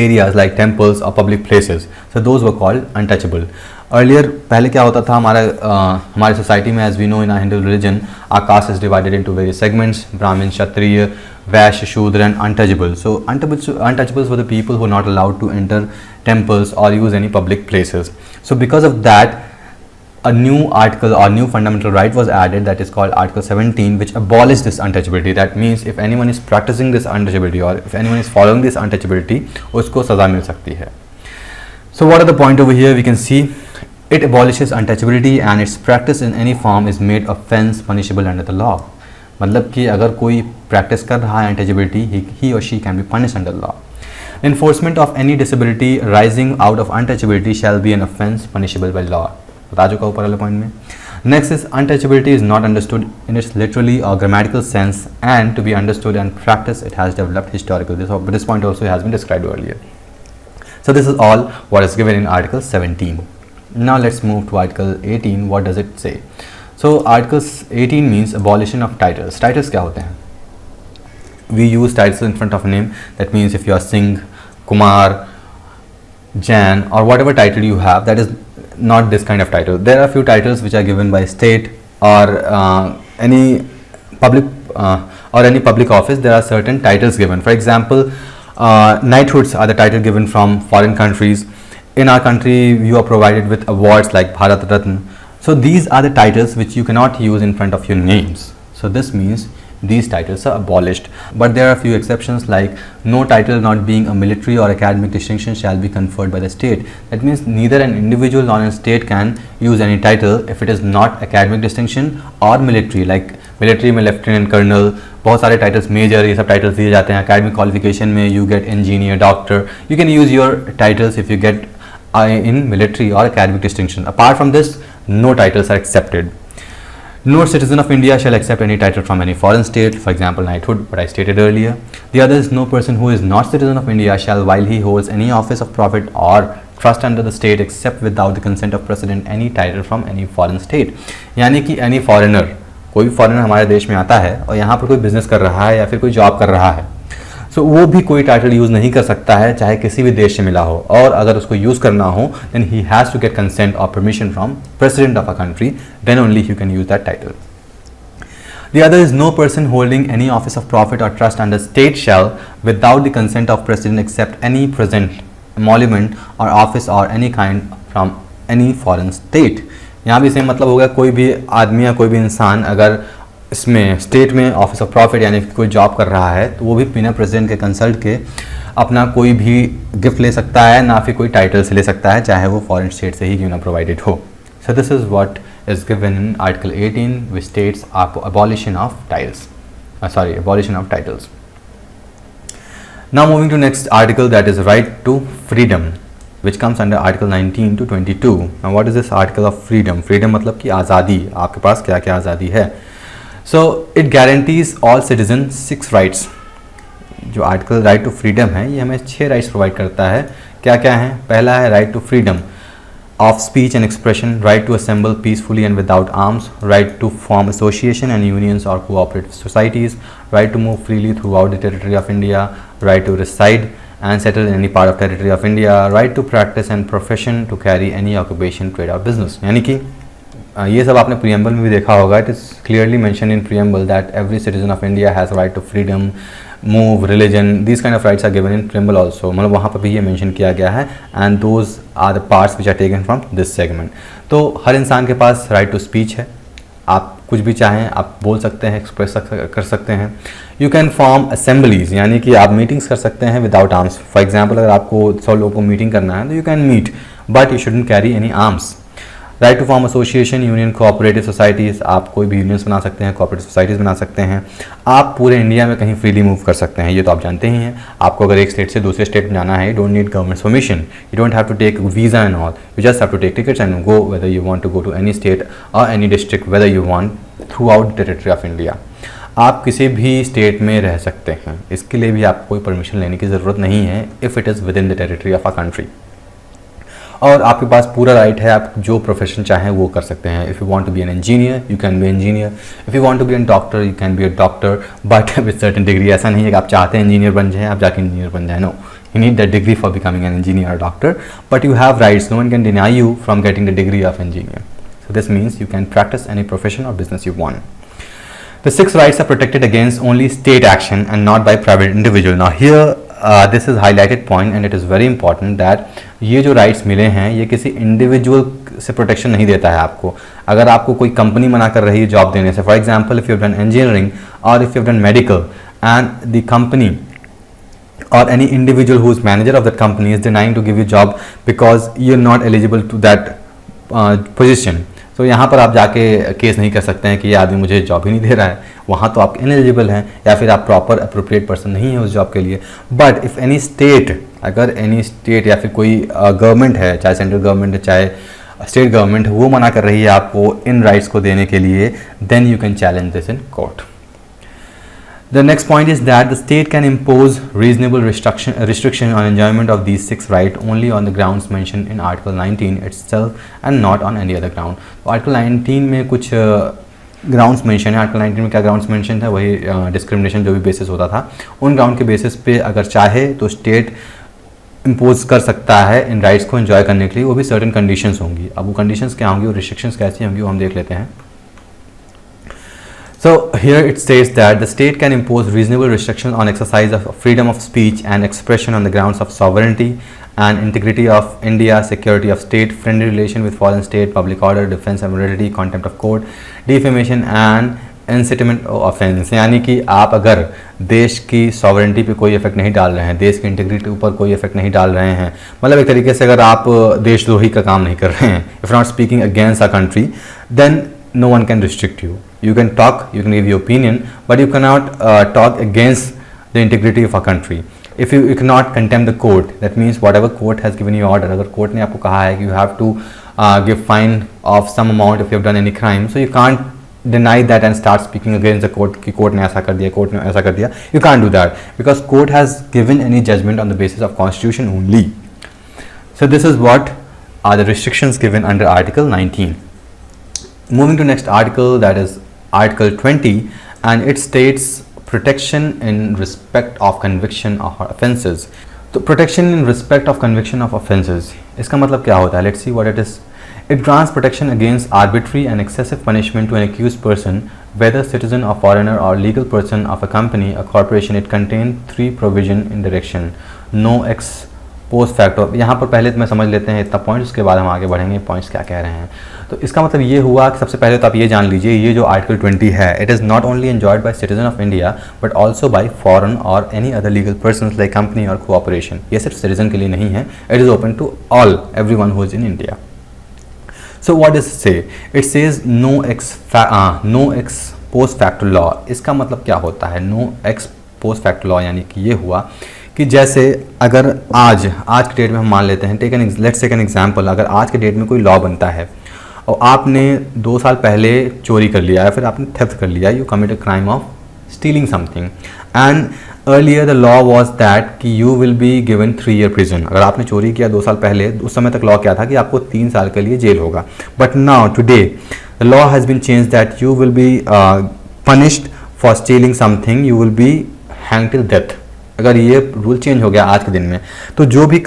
areas like temples or public places. So those were called untouchable. Earlier पहले क्या होता था, हमारे सोसाइटी में as we know in our Hindu religion, our caste is divided into various segments: Brahmin, Kshatriya, Vaishya, Shudra and untouchable. So untouchables were the people who were not allowed to enter temples or use any public places. So because of that, a new article or new fundamental right was added that is called Article 17, which abolished this untouchability. That means if anyone is practicing this untouchability or if anyone is following this untouchability, उसको सज़ा मिल सकती है. So what are the point over here? We can see it abolishes untouchability and its practice in any form is made offense punishable under the law. मतलब कि अगर कोई practice कर रहा है अनटचेबिलिटी, ही और she can be punished under law. Enforcement of any disability rising out of untouchability shall be an offence punishable by law. बता चुका ऊपर वाले पॉइंट में. Next is untouchability is not understood in its literally or grammatical sense, and to be understood and practiced it has developed historically. This point also has been described earlier. So this is all what is given in Article 17. Now let's move to Article 18. What does it say? So Article 18 means abolition of titles. Titles क्या होते हैं? We use titles in front of a name. That means if you are Singh, Kumar, Jan, or whatever title you have, that is not this kind of title. There are few titles which are given by state or any public office. There are certain titles given. For example, knighthoods are the title given from foreign countries. In our country, you are provided with awards like Bharat Ratna. So these are the titles which you cannot use in front of your names. So this means these titles are abolished, but there are a few exceptions, like no title not being a military or academic distinction shall be conferred by the state. That means neither an individual nor a state can use any title if it is not academic distinction or military. Like military में lieutenant colonel, बहुत सारे titles, major, ये सब titles दिए जाते हैं. academic qualification में you get engineer, doctor. You can use your titles if you get in military or academic distinction. Apart from this, no titles are accepted. No citizen of India shall accept any title from any foreign state, for example knighthood, what I stated earlier. The other is no person who is not citizen of India shall, while he holds any office of profit or trust under the state, accept without the consent of president any title from any foreign state. यानी कि any foreigner, कोई भी foreigner हमारे देश में आता है और यहाँ पर कोई business कर रहा है या फिर कोई job कर रहा है, so वो भी कोई टाइटल यूज़ नहीं कर सकता है, चाहे किसी भी देश से मिला हो. और अगर उसको यूज़ करना हो then he has to get consent or permission from president of a country, then only you can use that title. The other is no person holding any office of profit or trust under state shall, without the consent of president, accept any present, emolument or office or any kind from any foreign state. यहाँ भी same मतलब होगा, कोई भी आदमी या कोई भी इंसान अगर इसमें स्टेट में ऑफिस ऑफ प्रॉफिट यानी कोई जॉब कर रहा है तो वो भी बिना प्रेसिडेंट के कंसल्ट के अपना कोई भी गिफ्ट ले सकता है, ना फिर कोई टाइटल से ले सकता है, चाहे वो फॉरेन स्टेट से ही क्यों ना प्रोवाइडेड हो. So this is what is given in Article 18, which states abolition of titles. Now moving to next article, that is right to freedom, which comes under Article 19 to 22. Now what is this article of freedom? Freedom मतलब कि आज़ादी, आपके पास क्या क्या आज़ादी है. So it guarantees all citizens 6 rights. जो article right to freedom है ये हमें 6 राइट्स प्रोवाइड करता है. क्या क्या है? पहला है right to freedom of speech and expression, right to assemble peacefully and without arms, right to form association and unions or cooperative societies, right to move freely throughout the territory of India, right to reside and settle in any part of territory of India, right to practice and profession, to carry any occupation, trade or business. यानी कि ये सब आपने preamble में भी देखा होगा. It is clearly mention in preamble that every citizen of India has right to freedom, move, religion, these kind of rights are given in preamble also. मतलब वहाँ पर भी ये मेंशन किया गया है, and those are the parts which are taken from this segment. तो हर इंसान के पास राइट टू स्पीच है, आप कुछ भी चाहें आप बोल सकते हैं, एक्सप्रेस कर सकते हैं. यू कैन फॉर्म असेंबलीज, यानी कि आप मीटिंग्स कर सकते हैं विदाउट आर्म्स. फॉर एग्जाम्पल अगर आपको 100 लोगों को मीटिंग करना है तो you can meet, but you shouldn't carry any arms. Right to form association, union, cooperative societies, आप कोई भी यूनियंस बना सकते हैं, कोऑपरेटिव सोसाइटीज़ बना सकते हैं. आप पूरे इंडिया में कहीं फ्रीली मूव कर सकते हैं, ये तो आप जानते ही हैं. आपको अगर एक स्टेट से दूसरे स्टेट में जाना है, you don't need government permission, you don't have to take visa and all, you just have to take tickets and go whether you want to go to any state और any district whether you want throughout the territory of India. आप किसी भी state में रह सकते हैं, इसके लिए भी आपको कोई परमिशन लेने की ज़रूरत नहीं है if it is with in the territory of a country. और आपके पास पूरा राइट है, आप जो प्रोफेशन चाहें वो कर सकते हैं. If you want to be an engineer you can be engineer, if you want to be an doctor you can be a doctor, but with certain degree. ऐसा नहीं है कि आप चाहते हैं इंजीनियर बन जाएं आप जाके इंजीनियर बन जाए. No, you need that degree for becoming an engineer और doctor, but you have rights. No one can deny you from getting the degree of engineer. So this means you can practise any profession और business you want. The 6 rights are protected against only state action and not by private individual. Now here this is highlighted point and it is very important that ये जो rights मिले हैं ये किसी individual से protection नहीं देता है आपको. अगर आपको कोई कंपनी मना कर रही है जॉब देने से, for example if you have done engineering or if you have done medical and the company or any individual who is manager of that company is denying to give you job because you are not eligible to that position. तो यहाँ पर आप जाके case नहीं कर सकते हैं कि ये आदमी मुझे जॉब ही नहीं दे रहा है. वहाँ तो आप इनएलिजिबल हैं या फिर आप प्रॉपर अप्रोप्रिएट पर्सन नहीं है उस जॉब के लिए। बट इफ़ एनी स्टेट, अगर एनी स्टेट या फिर कोई गवर्नमेंट है, चाहे सेंट्रल गवर्नमेंट है चाहे स्टेट गवर्नमेंट, वो मना कर रही है आपको इन राइट्स को देने के लिए, then you can challenge this in court. The next point is that the state can impose reasonable restriction on enjoyment of these 6 rights only on the grounds mentioned in Article 19 itself and not on any other ground। तो Article 19 में कुछ grounds mention है। Article 19 में क्या grounds mention था, वही discrimination जो भी बेसिस होता था, उन ग्राउंड के बेसिस पे अगर चाहे तो स्टेट इम्पोज कर सकता है इन राइट्स को एंजॉय करने के लिए, वो भी सर्टेन कंडीशंस होंगी। अब वो कंडीशंस क्या होंगी, वो रिस्ट्रिक्शंस कैसी होंगी, वो हम देख लेते हैं। So here it states that the state can impose reasonable restrictions on exercise of freedom of speech and expression on the grounds of sovereignty and integrity of India, security of state, friendly relation with foreign state, public order, defense of morality, contempt of court, defamation and incitement of offense। यानी कि आप अगर देश की sovereignty पे कोई effect नहीं डाल रहे हैं, देश की इंटीग्रिटी के ऊपर कोई इफेक्ट नहीं डाल रहे हैं, मतलब एक तरीके से अगर आप देशद्रोही का काम नहीं कर रहे हैं, if not speaking against a country, then no one can restrict you. You can talk, you can give your opinion, but you cannot talk against the integrity of a country. If you cannot condemn the court, that means whatever court has given you order, अगर court ने आपको कहा है कि you have to give fine of some amount if you have done any crime, so you can't deny that and start speaking against the court कि court ने ऐसा कर दिया, court ने ऐसा कर दिया। You can't do that because court has given any judgment on the basis of constitution only. So this is what are the restrictions given under Article 19. Moving to next article, that is Article 20, and it states protection in respect of conviction of offences। तो protection in respect of conviction of offences, इसका मतलब क्या होता है? Let's see what it is. It grants protection against arbitrary and excessive punishment to an accused person, whether citizen or foreigner or legal person of a company or corporation। It contains 3 provision in direction no ex post facto. यहाँ पर पहले तो मैं समझ लेते हैं इतना point, उसके बाद हम आगे बढ़ेंगे पॉइंट्स क्या कह रहे हैं। तो इसका मतलब ये हुआ कि सबसे पहले तो आप ये जान लीजिए, ये जो आर्टिकल 20 है, it is not only enjoyed by citizen of India but also by foreign और any other legal person like company और कोऑपरेशन। ये सिर्फ सिटीजन के लिए नहीं है, it is open to all everyone who is in India. So what does it say? It says no ex post facto law. इसका मतलब क्या होता है? No ex post facto law यानी कि ये हुआ कि जैसे अगर आज के डेट में हम मान लेते हैं, लेट्स टेक एन एग्जांपल, अगर आज के डेट में कोई लॉ बनता है और आपने 2 साल पहले चोरी कर लिया या फिर आपने थेफ्ट कर लिया, you commit a crime of stealing something and earlier the law was that कि you will be given 3 year prison. अगर आपने चोरी किया 2 साल पहले, उस समय तक लॉ क्या था कि आपको 3 साल के लिए जेल होगा। But now today the law has been change that you will be punished for stealing something, you will be hang till death. अगर ये रूल चेंज हो गया आज के दिन में, तो जो भी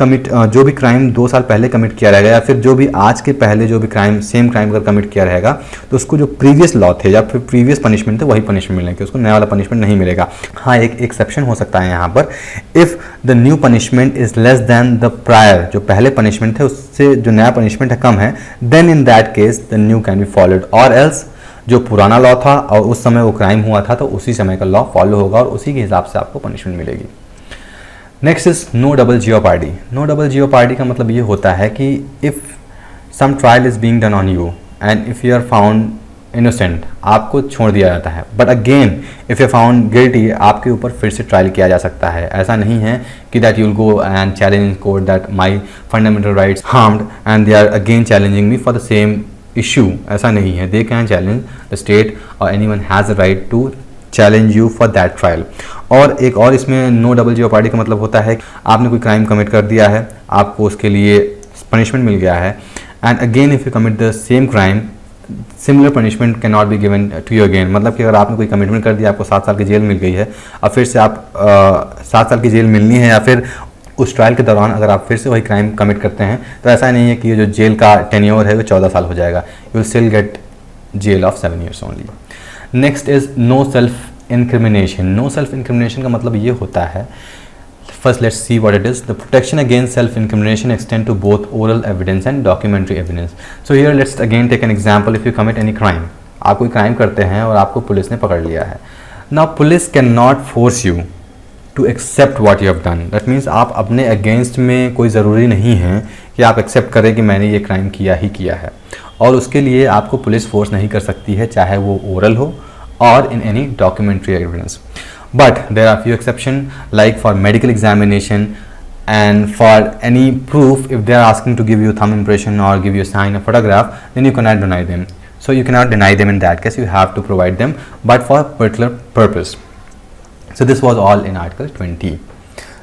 क्राइम 2 साल पहले कमिट किया रहेगा या फिर जो भी आज के पहले जो भी सेम क्राइम अगर कमिट किया रहेगा, तो उसको जो प्रीवियस लॉ थे या फिर प्रीवियस पनिशमेंट थे वही पनिशमेंट मिलेंगे, उसको नया वाला पनिशमेंट नहीं मिलेगा। हाँ, एक एक्सेप्शन हो सकता है यहाँ पर, if the new punishment is less than the prior, जो पहले पनिशमेंट थे उससे जो नया पनिशमेंट है कम है, then in that case the new can be followed, और एल्स जो पुराना लॉ था और उस समय वो क्राइम हुआ था तो उसी समय का लॉ फॉलो होगा और उसी के हिसाब से आपको पनिशमेंट मिलेगी। Next is no double jeopardy. No double jeopardy का मतलब ये होता है कि if some trial is being done on you and if you are found innocent, आपको छोड़ दिया जाता है, but again if you found guilty, आपके ऊपर फिर से ट्रायल किया जा सकता है। ऐसा नहीं है कि that you will go and challenge in court that my fundamental rights harmed and they are again challenging me for the same issue. ऐसा नहीं है, they can challenge the state और anyone has a right to challenge you for that trial. और एक और इसमें no double jeopardy का मतलब होता है आपने कोई क्राइम कमिट कर दिया है, आपको उसके लिए पनिशमेंट मिल गया है, and again if you commit the same crime similar punishment can not be given to you again. मतलब कि अगर आपने कोई कमिटमेंट कर दिया, आपको 7 साल की जेल मिल गई है, और फिर से आप 7 साल की जेल मिलनी है, या फिर उस ट्रायल के दौरान अगर आप फिर से वही क्राइम कमिट करते हैं, तो ऐसा नहीं है कि ये जो जेल का टेन्योर है वो 14 साल हो जाएगा, you will still get jail of 7 years only. Next is no self incrimination. No self incrimination का मतलब ये होता है, first let's see what it is. The protection against self-incrimination extend to both oral evidence and documentary evidence. So here let's again take an example. If you commit any crime, आप कोई crime करते हैं और आपको police ने पकड़ लिया है, now police cannot force you to accept what you have done. That means आप अपने against में कोई ज़रूरी नहीं है कि आप accept करें कि मैंने ये क्राइम किया ही किया है, और उसके लिए आपको पुलिस फोर्स नहीं कर सकती है, चाहे वो ओरल हो or in any documentary evidence. But there are few exceptions, like for medical examination and for any proof. If they are asking to give you thumb impression or give you a sign, a photograph, then you cannot deny them. So you cannot deny them in that case, you have to provide them, but for particular purpose. So this was all in Article 20.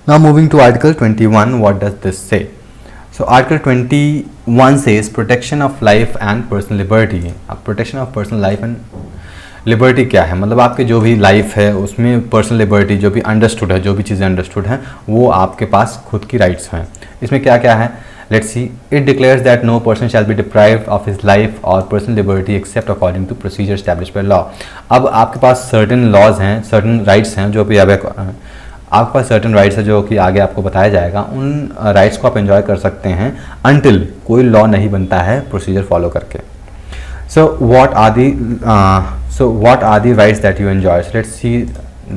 Now moving to Article 21, what does this say? So Article 21 says protection of life and personal liberty. अब protection of personal life and liberty क्या है? मतलब आपके जो भी life है उसमें personal liberty जो भी अंडरस्टूड है, जो भी चीज़ें अंडरस्टूड हैं, वो आपके पास खुद की राइट्स हैं. इसमें क्या क्या है? Let's see. It declares that no person shall be deprived of his life और personal liberty except according to procedure established by law. अब आपके पास सर्टेन लॉज हैं, सर्टेन राइट्स हैं जो भी आपके पास सर्टेन राइट्स है जो कि आगे आपको बताया जाएगा. उन राइट्स को आप एंजॉय कर सकते हैं अनटिल कोई लॉ नहीं बनता है प्रोसीजर फॉलो करके. So what are the rights that you enjoy? So let's see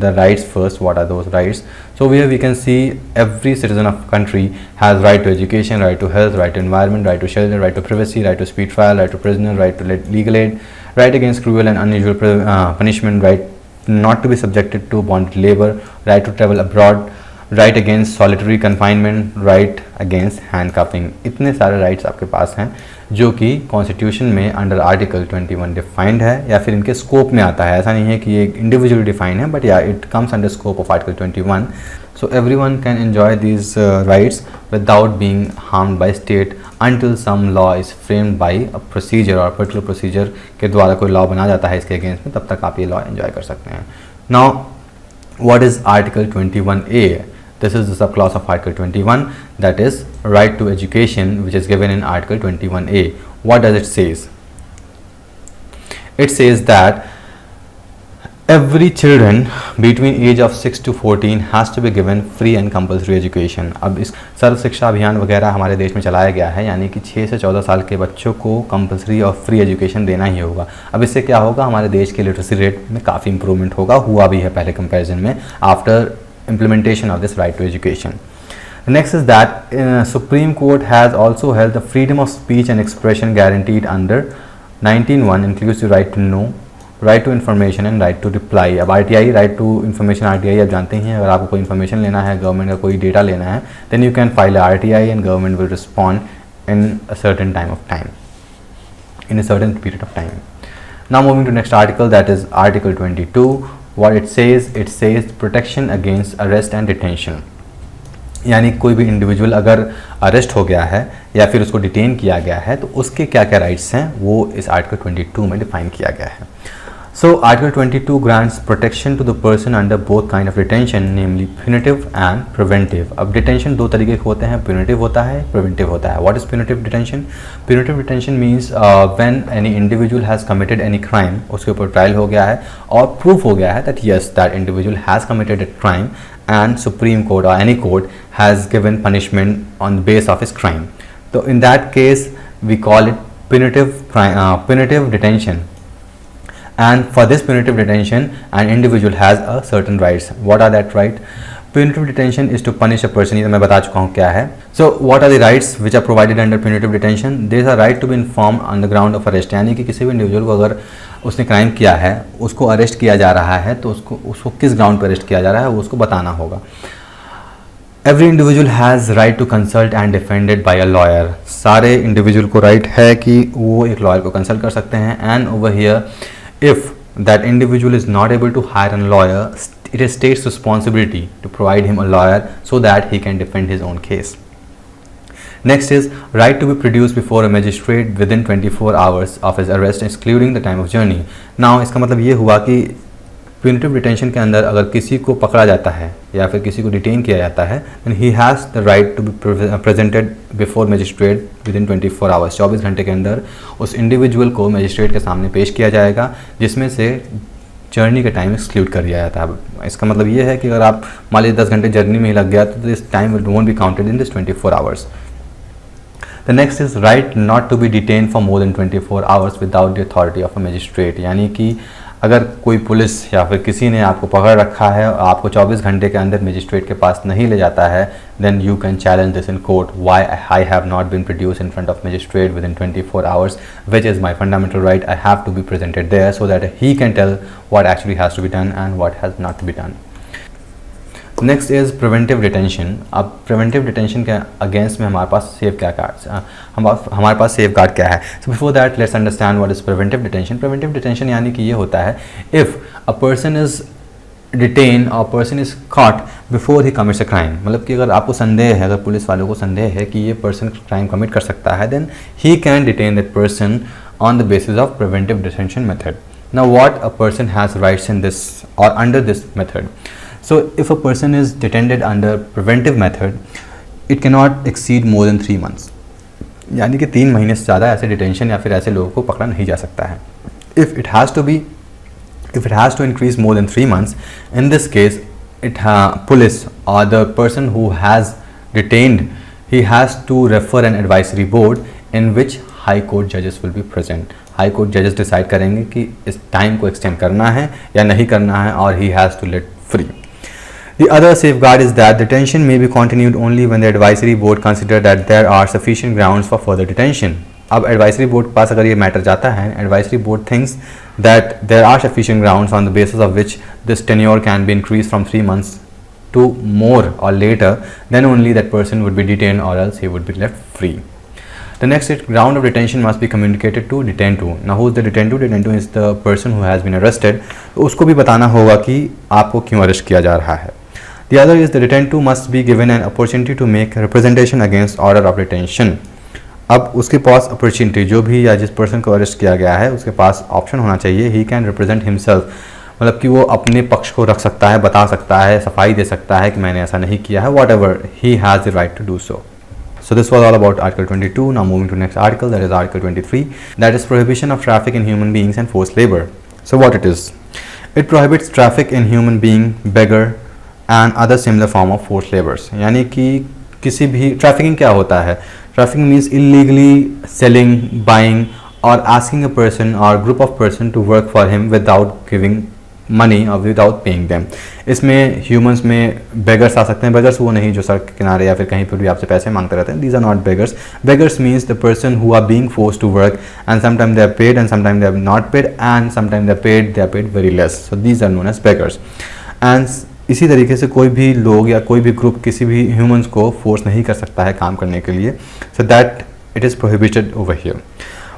the rights first. What are those rights? So here we can see every citizen of country has right to education, right to health, right to environment, right to shelter, right to privacy, right to speedy trial, right to prisoner, right to legal aid, right against cruel and unusual punishment, right not to be subjected to bonded labor, right to travel abroad, right against solitary confinement, right against handcuffing. इतने सारे rights आपके पास हैं जो कि constitution में under article 21 defined है या फिर इनके स्कोप में आता है. ऐसा नहीं है कि ये इंडिविजुअली डिफाइन है, बट या it comes under scope of article 21. So everyone can enjoy these rights without being harmed by state until some law is framed by a procedure और पर्टिकुलर प्रोसीजर के द्वारा कोई लॉ बना जाता है इसके अगेंस्ट में, तब तक आप ये लॉ एंजॉय कर सकते हैं. Now what is article 21A? This is the subclause of Article 21, that is right to education, which is given in Article 21A. What does it says? It says that every children between age of 6 to 14 has to be given free and compulsory education. अब इस सर्व शिक्षा अभियान वगैरह हमारे देश में चलाया गया है, यानी कि 6 से 14 साल के बच्चों को कंपलसरी और फ्री एजुकेशन देना ही होगा. अब इससे क्या होगा? हमारे देश के लिटरेसी रेट में काफ़ी इंप्रूवमेंट होगा, हुआ भी है पहले कंपैरिजन में after implementation of this right to education. Next is that Supreme Court has also held the freedom of speech and expression guaranteed under 19(1) includes the right to know, right to information and right to reply. अब RTI, right to information, RTI आप जानते हैं, अगर आपको कोई information लेना है, government का कोई डेटा लेना है, then you can file a RTI and government will respond in a certain time of time, in a certain period of time. Now moving to next article, that is Article 22. What it says protection against arrest and detention. यानी कोई भी individual अगर arrest हो गया है या फिर उसको डिटेन किया गया है तो उसके क्या क्या राइट्स हैं वो इस आर्टिकल 22 में डिफाइन किया गया है. So Article 22 grants protection to the person under both kind of detention, namely punitive and preventive. अब detention दो तरीके के होते हैं, punitive होता है, preventive होता है. What is punitive detention? Punitive detention means when any individual has committed any crime, उसके ऊपर ट्रायल हो गया है और प्रूफ हो गया है that yes, that individual has committed a crime and Supreme Court or any court has given punishment on the basis of his crime. So in that case we call it punitive detention. And for this punitive detention, an individual has a certain rights. What are that right? Punitive detention is to punish a person. ये तो मैं बता चुका हूँ क्या है. So what are the rights which are provided under punitive detention? There is a right to be informed on the ground of arrest. यानी कि किसी भी इंडिविजुअल को अगर उसने क्राइम किया है, उसको अरेस्ट किया जा रहा है, तो उसको किस ग्राउंड पर अरेस्ट किया जा रहा है वो उसको बताना होगा. Every individual has right to consult and defended by a lawyer. सारे इंडिविजुअल को राइट है कि वो एक लॉयर को कंसल्ट कर सकते हैं. And over here, if that individual is not able to hire a lawyer, it is state's responsibility to provide him a lawyer so that he can defend his own case. Next is right to be produced before a magistrate within 24 hours of his arrest, excluding the time of journey. Now इसका मतलब ये हुआ कि punitive detention के अंदर अगर किसी को पकड़ा जाता है या फिर किसी को डिटेन किया जाता है, then he has the right to be presented before magistrate within 24 hours. 24 घंटे के अंदर उस इंडिविजुअल को मजिस्ट्रेट के सामने पेश किया जाएगा, जिसमें से जर्नी का टाइम एक्सक्लूड कर दिया जाता है. इसका मतलब ये है कि अगर आप मान लीजिए 10 घंटे जर्नी में ही लग गया तो this time won't be counted in this 24 hours. The next is right not to be detained for more than 24 hours without the authority of a magistrate. यानी कि अगर कोई पुलिस या फिर किसी ने आपको पकड़ रखा है और आपको 24 घंटे के अंदर मजिस्ट्रेट के पास नहीं ले जाता है, then you can challenge this in court, why I have not been produce in front of magistrate within 24 hours, which is my fundamental right, I have to be presented there so that he can tell what actually has to be done and what has not to be done. Next is preventive detention. अब preventive detention के against में हमारे पास safe guards हमारे पास safe guard क्या है। So before that let's understand what is preventive detention. Preventive detention यानी कि ये होता है if a person is detain और person is caught before he commits a crime. मतलब कि अगर आपको संदेह है, अगर पुलिस वालों को संदेह है कि ये पर्सन क्राइम कमिट कर सकता है, then he can detain that person on the basis of preventive detention method. Now what a person has rights in this और under this method. So if a person is detained under preventive method, it cannot exceed more than 3 months. यानी कि 3 महीने से ज़्यादा ऐसे detention या फिर ऐसे लोगों को पकड़ा नहीं जा सकता है। If it has to increase more than 3 months, in this case, police or the person who has detained, he has to refer an advisory board in which high court judges will be present. High court जजेस decide करेंगे कि इस time को extend करना है या नहीं करना है, और he has to let free. The other safeguard is that detention may be continued only when the advisory board consider that there are sufficient grounds for further detention. अब advisory board के पास अगर ये मैटर जाता है, advisory board thinks that there are sufficient grounds on the basis of which this tenure can be increased from 3 months to more or later, then only that person would be detained or else he would be left free. The next ground of detention must be communicated to detained to. Now who is the detained to? Detained to is the person who has been arrested. उसको भी बताना होगा कि आपको क्यों arrest किया जा रहा है। The other is the detained to must be given an opportunity to make representation against order of detention. अब उसके पास opportunity, जो भी या जिस पर्सन को अरेस्ट किया गया है उसके पास ऑप्शन होना चाहिए, he can represent himself, मतलब कि वो अपने पक्ष को रख सकता है, बता सकता है, सफाई दे सकता है कि मैंने ऐसा नहीं किया है, whatever, he has the right to do so. So this was all about Article 22. Now moving to next article, that is Article 23, that is prohibition of traffic in human beings and forced labor. So what it is? It prohibits traffic in human being, beggar and other similar form of forced labors. यानी कि किसी भी trafficking क्या होता है? Trafficking means illegally selling, buying or asking a person or group of person to work for him without giving money or without paying them. इसमें humans में beggars आ सकते हैं। beggars वो नहीं जो सड़क के किनारे या फिर कहीं पर भी आपसे पैसे मांगते रहते हैं। These are not beggars. Beggars means the person who are being forced to work and sometimes they are paid and sometimes they are not paid and sometimes they are paid very less. So these are known as beggars. And इसी तरीके से कोई भी लोग या कोई भी group किसी भी ह्यूमंस को फोर्स नहीं कर सकता है काम करने के लिए। So that it is prohibited over here.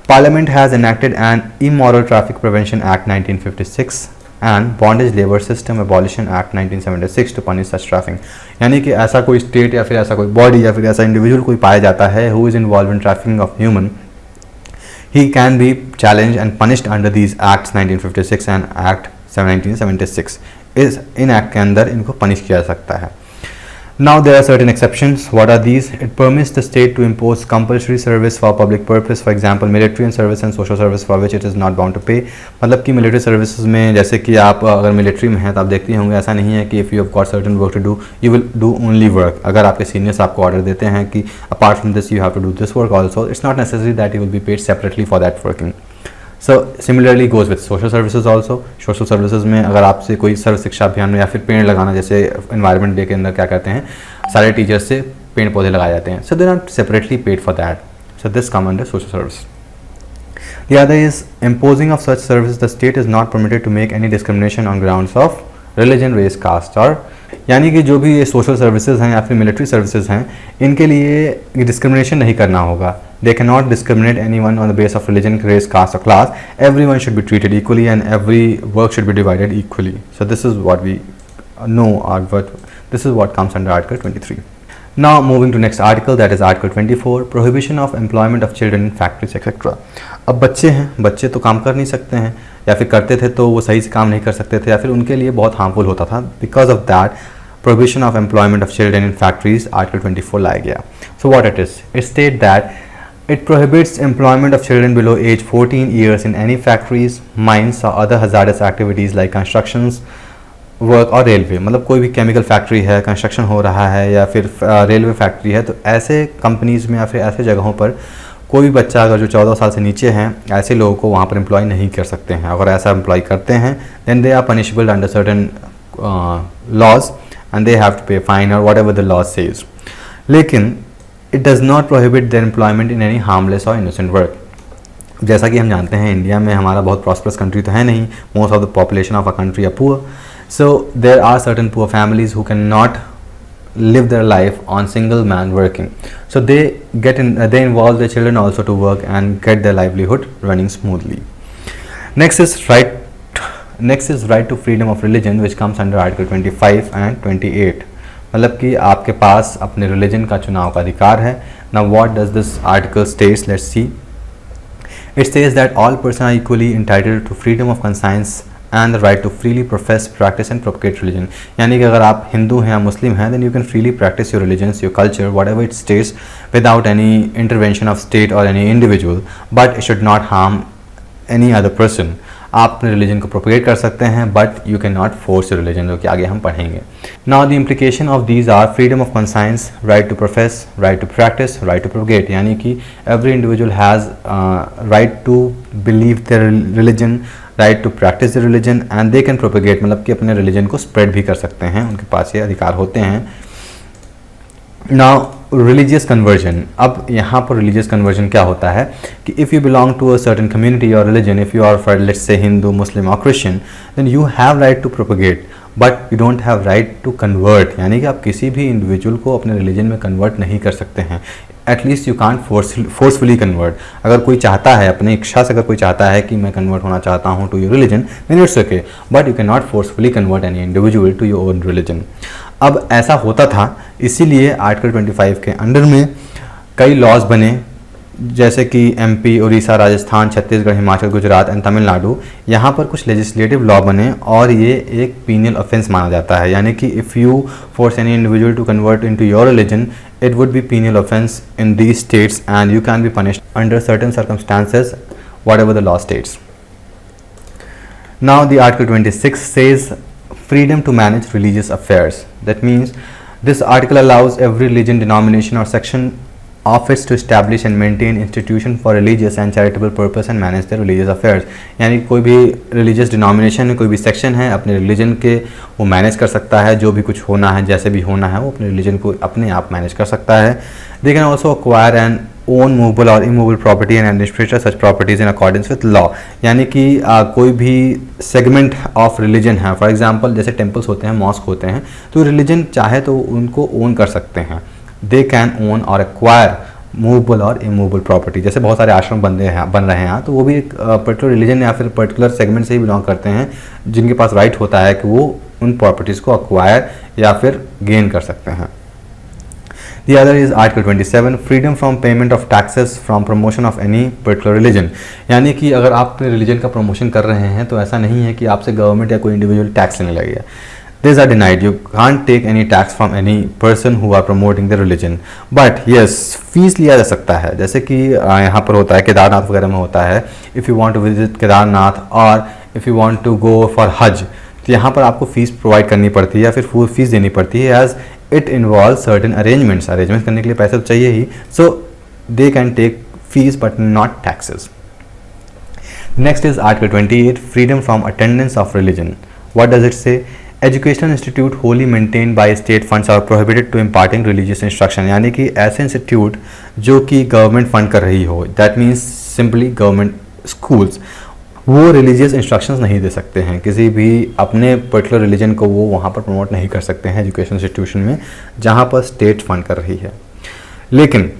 Parliament has enacted an immoral traffic prevention act 1956 and bondage labour system abolition act 1976 to punish such trafficking. यानी कि ऐसा कोई स्टेट या फिर ऐसा कोई बॉडी या फिर ऐसा इंडिविजुअल कोई पाया जाता है who is involve in trafficking of human, he can be challenged and punished under these acts 1956 and act 1976. इस इन एक्ट के अंदर इनको पनिश किया जा सकता है। Now there are certain exceptions. What are these? It permits the state to impose compulsory service for public purpose, for example military and service and social service for which it is not bound to pay. मतलब कि military services में जैसे कि आप अगर military में हैं तो आप देखते होंगे ऐसा नहीं है कि if you have got certain work to do you will do only work. अगर आपके सीनियर्स आपको ऑर्डर देते हैं कि apart from this you have to do this work also, it's not necessary that you will be paid separately for that working. So similarly goes with social services also. Social services में अगर आपसे कोई सर्व शिक्षा अभियान में या फिर पेड़ लगाना, जैसे एनवायरनमेंट डे के अंदर क्या करते हैं सारे टीचर्स से पेड़ पौधे लगाए जाते हैं, so they are not separately paid for that. So this come under social service. The other is imposing of such services. The state is not permitted to make any discrimination on grounds of religion, race, caste or यानी कि जो भी ये social services हैं या फिर military services हैं इनके लिए डिस्क्रिमिनेशन नहीं करना होगा। They cannot discriminate anyone on the basis of religion, race, caste or class. Everyone should be treated equally and every work should be divided equally. So this is what we know, or this is what comes under Article 23. Now moving to next article, that is Article 24, prohibition of employment of children in factories etc. अब बच्चे हैं, बच्चे तो काम कर नहीं सकते हैं या फिर करते थे तो वो सही से काम नहीं कर सकते थे या फिर उनके लिए बहुत हार्मफुल होता था। Because of that, prohibition of employment of children in factories, Article 24 लाया गया। So what it is? It states that it prohibits employment of children below age 14 years in any factories, mines or other hazardous activities like constructions work और railway. मतलब कोई भी chemical factory है, construction हो रहा है या फिर रेलवे फैक्ट्री है, तो ऐसे कंपनीज में या फिर ऐसे जगहों पर कोई भी बच्चा अगर जो 14 साल से नीचे हैं, ऐसे लोगों को वहाँ पर एम्प्लॉय नहीं कर सकते हैं। अगर ऐसा एम्प्लॉय करते हैं then they are punishable under certain laws and they have to pay fine और whatever the law says. लेकिन it does not prohibit their employment in any harmless और इनोसेंट वर्क। जैसा कि हम जानते हैं इंडिया में हमारा बहुत प्रॉस्परस कंट्री तो है नहीं, most of the population of a country are poor, so there are certain poor families who can not live their life on single man working, so they they involve their children also to work and get their livelihood running smoothly. Next is right to freedom of religion, which comes under article 25 and 28. मतलब कि आपके पास अपने religion का चुनाव का अधिकार है। Now what does this article states? Let's see. It says that all persons are equally entitled to freedom of conscience and the right to freely profess, practice and propagate religion. यानी कि अगर आप हिंदू हैं या मुस्लिम हैं then you can freely practice your religions, your culture, whatever it states, without any intervention of state or any individual, but it should not harm any other person. आप अपने religion को प्रोपगेट कर सकते हैं but you can not force your religion, जो कि आगे हम पढ़ेंगे। Now the implication of these are freedom of conscience, right to profess, right to practice, right to propagate. यानी कि every individual has right to believe their religion, right to practice the religion and they can propagate, मतलब कि अपने religion को spread भी कर सकते हैं, उनके पास ये अधिकार होते हैं। नाउ रिलीजियस कन्वर्जन, अब यहाँ पर रिलीजियस कन्वर्जन क्या होता है कि if you belong to a certain community और religion, if you are for let's say Hindu, Muslim और Christian, then you have right to propagate but you don't have right to convert. यानी कि आप किसी भी इंडिविजुअल को अपने रिलीजन में कन्वर्ट नहीं कर सकते हैं। At least you can't forcefully convert. अगर कोई चाहता है, अपनी इच्छा से अगर कोई चाहता है कि मैं कन्वर्ट होना चाहता हूँ to your religion, then it's okay, but you can not forcefully convert any individual to your own religion. अब ऐसा होता था, इसीलिए आर्टिकल 25 के अंडर में कई लॉज बने, जैसे कि एमपी, उड़ीसा, राजस्थान, छत्तीसगढ़, हिमाचल, गुजरात एंड तमिलनाडु। यहाँ पर कुछ लेजिस्लेटिव लॉ बने और ये एक पीनल ऑफेंस माना जाता है। यानी कि if you force any individual to convert into your religion, it would be penal offense in these states and you can be punished under certain circumstances, whatever the law states. Now the article 26 says freedom to manage religious affairs. That means this article allows every religion, denomination or section of its to establish and maintain institution for religious and charitable purpose and manage their religious affairs. यानी कोई भी religious denomination है, कोई भी section है, अपने religion के वो manage कर सकता है, जो भी कुछ होना है, जैसे भी होना है, वो अपने religion को अपने आप manage कर सकता है। They can also acquire and own movable or immovable property and administer such properties in accordance with law. यानी कि कोई भी segment of religion है, for example जैसे temples होते हैं, mosque होते हैं, तो religion चाहे तो उनको own कर सकते हैं। दे कैन ओन और एक्वायर मूवेबल और इमूवेबल प्रॉपर्टी। जैसे बहुत सारे आश्रम बन रहे हैं, तो वो भी एक पर्टिकुलर रिलीजन या फिर पर्टिकुलर सेगमेंट से ही बिलोंग करते हैं, जिनके पास राइट होता है कि वो उन प्रॉपर्टीज़ को एक्वायर या फिर गेन कर सकते हैं। The other is Article 27, freedom from payment of taxes from promotion of any particular religion. यानी कि अगर आप अपने रिलीजन का प्रमोशन कर रहे हैं तो ऐसा नहीं है कि आपसे गवर्नमेंट या कोई इंडिविजुअल टैक्स लेने लगेगा। These are denied. You can't take any tax from any person who are promoting the religion. But yes, fees लिया जा सकता है, जैसे कि यहाँ पर होता है, केदारनाथ वगैरह में होता है, if you want to visit Kedarnath और if you want to go for हज, तो यहाँ पर आपको फीस प्रोवाइड करनी पड़ती है या फिर फीस देनी पड़ती है, as it involve certain arrangements करने के लिए पैसे तो चाहिए ही, so they can take fees but not taxes. Next is article 28, freedom from attendance of religion. What does it say? Educational institute wholly maintain by state funds are prohibited to imparting religious instruction. यानी कि ऐसे institute जो कि government fund कर रही हो, that means simply government schools, वो religious instructions नहीं दे सकते हैं, किसी भी अपने पर्टिकुलर रिलीजन को वो वहाँ पर प्रमोट नहीं कर सकते हैं एजुकेशन इंस्टीट्यूशन में जहाँ पर स्टेट फंड कर रही है. लेकिन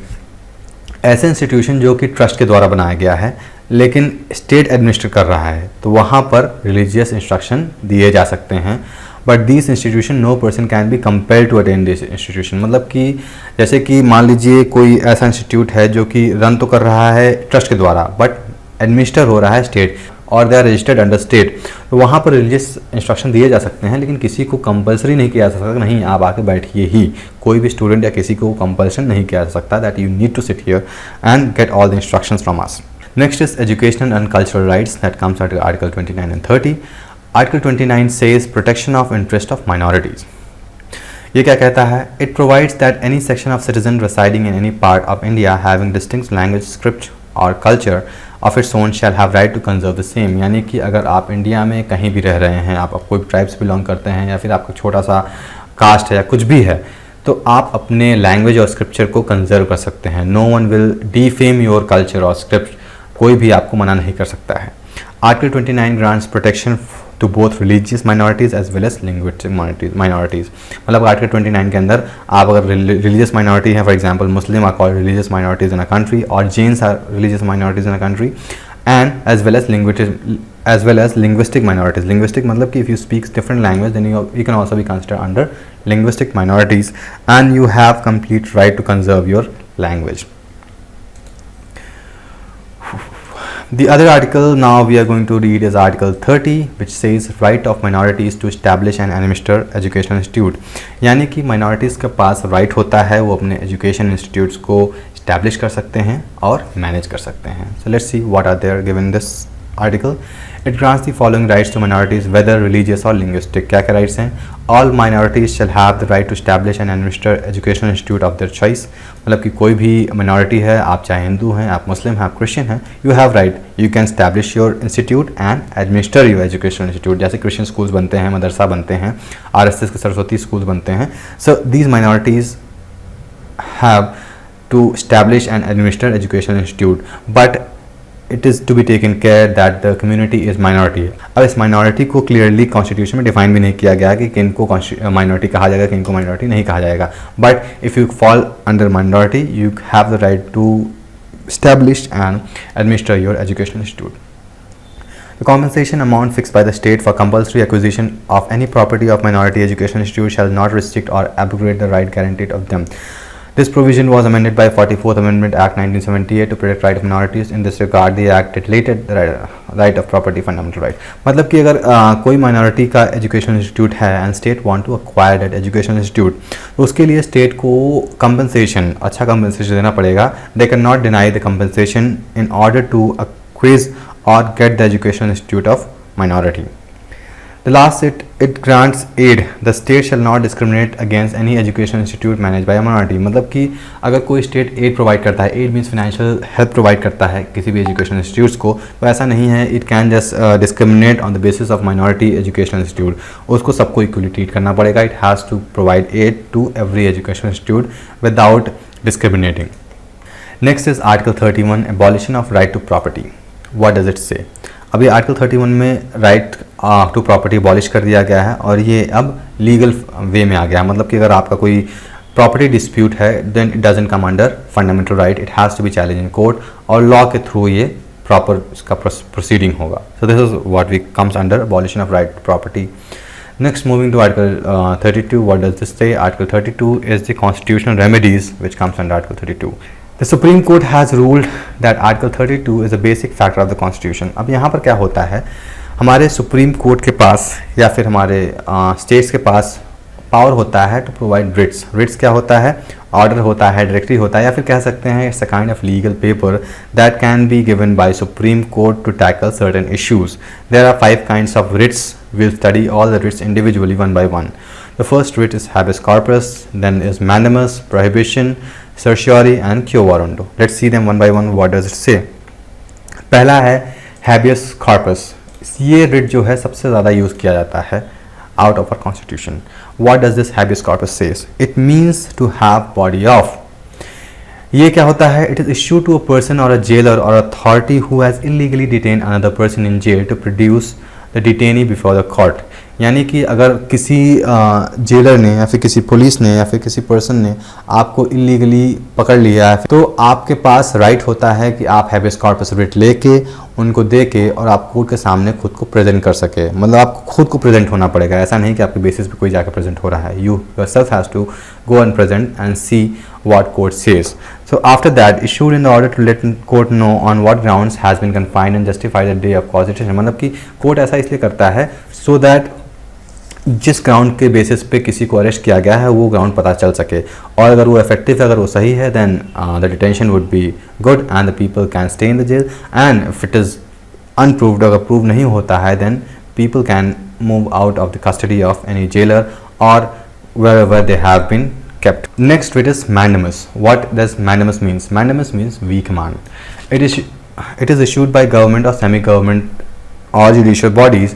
ऐसे इंस्टीट्यूशन जो कि ट्रस्ट के द्वारा बनाया गया है लेकिन स्टेट एडमिनिस्टर कर रहा है, तो वहाँ पर रिलीजियस इंस्ट्रक्शन दिए जा सकते हैं. But this institution no person can be compelled to attend this institution. मतलब कि जैसे कि मान लीजिए कोई ऐसा इंस्टीट्यूट है जो कि रन तो कर रहा है ट्रस्ट के द्वारा बट एडमिनिस्टर हो रहा है स्टेट और they are registered under state, तो वहाँ पर रिलीजियस इंस्ट्रक्शन दिए जा सकते हैं, लेकिन किसी को कंपलसरी नहीं किया जा सकता, नहीं आप आके बैठिए ही. कोई भी स्टूडेंट या किसी को कंपल्सन नहीं किया जा सकता that you need to sit here and get all the instructions from us. Next is educational and cultural rights that comes under Article 29 and 30. Article 29 says protection of interest of minorities. ये क्या कहता है? It provides that any section of citizen residing in any part of India having distinct language, script और culture of its own shall have right to conserve the same. यानी कि अगर आप India में कहीं भी रह रहे हैं, आप कोई ट्राइब्स बिलोंग करते हैं या फिर आपका छोटा सा कास्ट है या कुछ भी है, तो आप अपने लैंग्वेज और स्क्रिप्चर को कंजर्व कर सकते हैं। No one will defame your culture और स्क्रिप्ट, कोई भी आपको मना नहीं कर सकता है। Article 29 grants protection to both religious minorities as well as linguistic minorities. मतलब आर्टिकल 29 के अंदर आप अगर रिलीजियस माइनॉरिटी है, for example Muslim are called religious minorities in a country और Jains are religious minorities in a country, and as well as linguistic minorities. Linguistic मतलब कि if you speak different language then you can also be considered under linguistic minorities and you have complete right to conserve your language. The other article now we are going to read is Article 30, which says right of minorities to establish and administer educational institute. यानी कि minorities के पास right होता है वो अपने education institutes को establish कर सकते हैं और manage कर सकते हैं. So let's see what are there given this article. It grants the following rights to minorities whether religious or linguistic. क्या क्या rights हैं? All minorities shall have the right to establish and administer educational institute of their choice. मतलब कि कोई भी minority है, आप चाहे हिंदू हैं, आप मुस्लिम हैं, आप क्रिश्चियन हैं, you have right, you can establish your institute and administer your educational institute. जैसे क्रिश्चियन स्कूल्स बनते हैं, मदरसा बनते हैं, RSS के सरस्वती स्कूल्स बनते हैं. So these minorities have to establish and administer educational institute, but it is to be taken care that the community is minority. अब इस minority को clearly constitution में define भी नहीं किया गया कि किनको minority कहा जाएगा, किनको minority नहीं कहा जाएगा. But if you fall under minority, you have the right to establish and administer your educational institute. The compensation amount fixed by the state for compulsory acquisition of any property of minority educational institute shall not restrict or abrogate the right guaranteed of them. This provision was amended by 44th Amendment Act 1978 to protect right of minorities. In this regard, the act related the right of property fundamental right. मतलब कि अगर कोई minority का educational institute है and state want to acquire that educational institute, तो उसके लिए state को compensation, अच्छा compensation देना पड़ेगा. They cannot deny the compensation in order to acquire or get the educational institute of minority. The last it grants aid. The state shall not discriminate against any education institute managed by a minority. मतलब कि अगर कोई state add provide करता है, aid means financial help provide करता है किसी भी एजुकेशन इंस्टीट्यूट्स को, तो ऐसा नहीं है it can just discriminate on the basis of minority education institute. उसको सबको इक्वली ट्रीट करना पड़ेगा. It has to provide aid to every education institute without discriminating. Next is article 31, abolition of right to property. What does it say? अभी article 31 में right to property abolish कर दिया गया है और ये अब लीगल वे में आ गया है. मतलब कि अगर आपका कोई प्रॉपर्टी डिस्प्यूट है then it doesn't come under fundamental right, it has to be challenge in court और लॉ के थ्रू ये प्रॉपर इसका प्रोसीडिंग होगा. So this is what we comes under abolition of right to property. Next, moving to Article 32, what does this say? Article 32 is the constitutional remedies which comes under Article 32. The Supreme Court has ruled that Article 32 is a basic factor of the Constitution. अब यहाँ पर क्या होता है, हमारे supreme court के पास या फिर हमारे स्टेट्स के पास पावर होता है टू प्रोवाइड रिट्स. रिट्स क्या होता है? ऑर्डर होता है, डायरेक्टरी होता है, या फिर कह सकते हैं it's a kind of legal paper that can be given by Supreme Court to tackle certain issues. There are 5 kinds of writs. We'll study all the writs individually one by one. The first writ is habeas corpus, then is mandamus, prohibition, certiorari and quo warranto. Let's see them one by one. What does it say? पहला है habeas corpus. ये writ जो है सबसे ज़्यादा use किया जाता है out of our constitution. What does this habeas corpus says? It means to have body of. ये क्या होता है? It is issued to a person or a jailer or authority who has illegally detained another person in jail to produce the detainee before the court. यानी कि अगर किसी jailer ने या फिर किसी पुलिस ने या फिर किसी पर्सन ने आपको इलीगली पकड़ लिया है तो आपके पास राइट होता है कि आप हैबियस कॉर्पस रिट लेके उनको दे के और आप कोर्ट के सामने खुद को प्रेजेंट कर सके. मतलब आपको खुद को प्रेजेंट होना पड़ेगा, ऐसा नहीं कि आपके बेसिस पे कोई जाकर प्रेजेंट हो रहा है. You yourself has to go and present and see what court says. So after that issued in order to let court know on what grounds has been confined and justify the day of cause detention. मतलब कि court ऐसा इसलिए करता है so that जिस ground के basis पे किसी को अरेस्ट किया गया है वो ग्राउंड पता चल सके और अगर वो इफेक्टिव है, अगर वो सही है then the detention would be good and the people can stay in the jail. And if it is unproved, अगर प्रूव नहीं होता है then people can move out of the custody of any jailer और wherever they have been kept. Next writ is mandamus. What does mandamus means? Mandamus means we command. It is issued by government or semi-government or judicial bodies,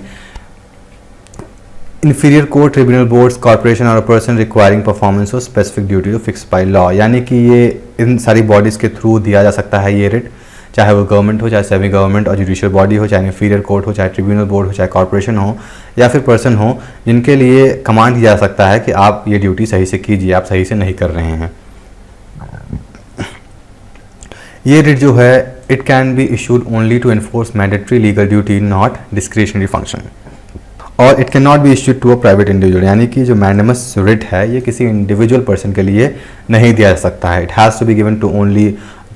inferior court, tribunal, boards, corporation or a person requiring performance of specific duty to fixed by law. यानी कि ये इन सारी bodies के through दिया जा सकता है ये रिट, चाहे वो गवर्नमेंट हो, चाहे सेमी गवर्नमेंट और जुडिशियल बॉडी हो, चाहे इंफीरियर कोर्ट हो, चाहे ट्रिब्यूनल बोर्ड हो, चाहे कॉर्पोरेशन हो या फिर पर्सन हो, जिनके लिए कमांड दिया जा सकता है कि आप ये ड्यूटी सही से कीजिए, आप सही से नहीं कर रहे हैं। ये रिट जो है it can be issued only to enforce mandatory legal duty, not discretionary function, और it can not be issued to a private individual. यानी कि जो मैंडेमस रिट है ये किसी इंडिविजुअल पर्सन के लिए नहीं दिया जा सकता है। It has to be given to only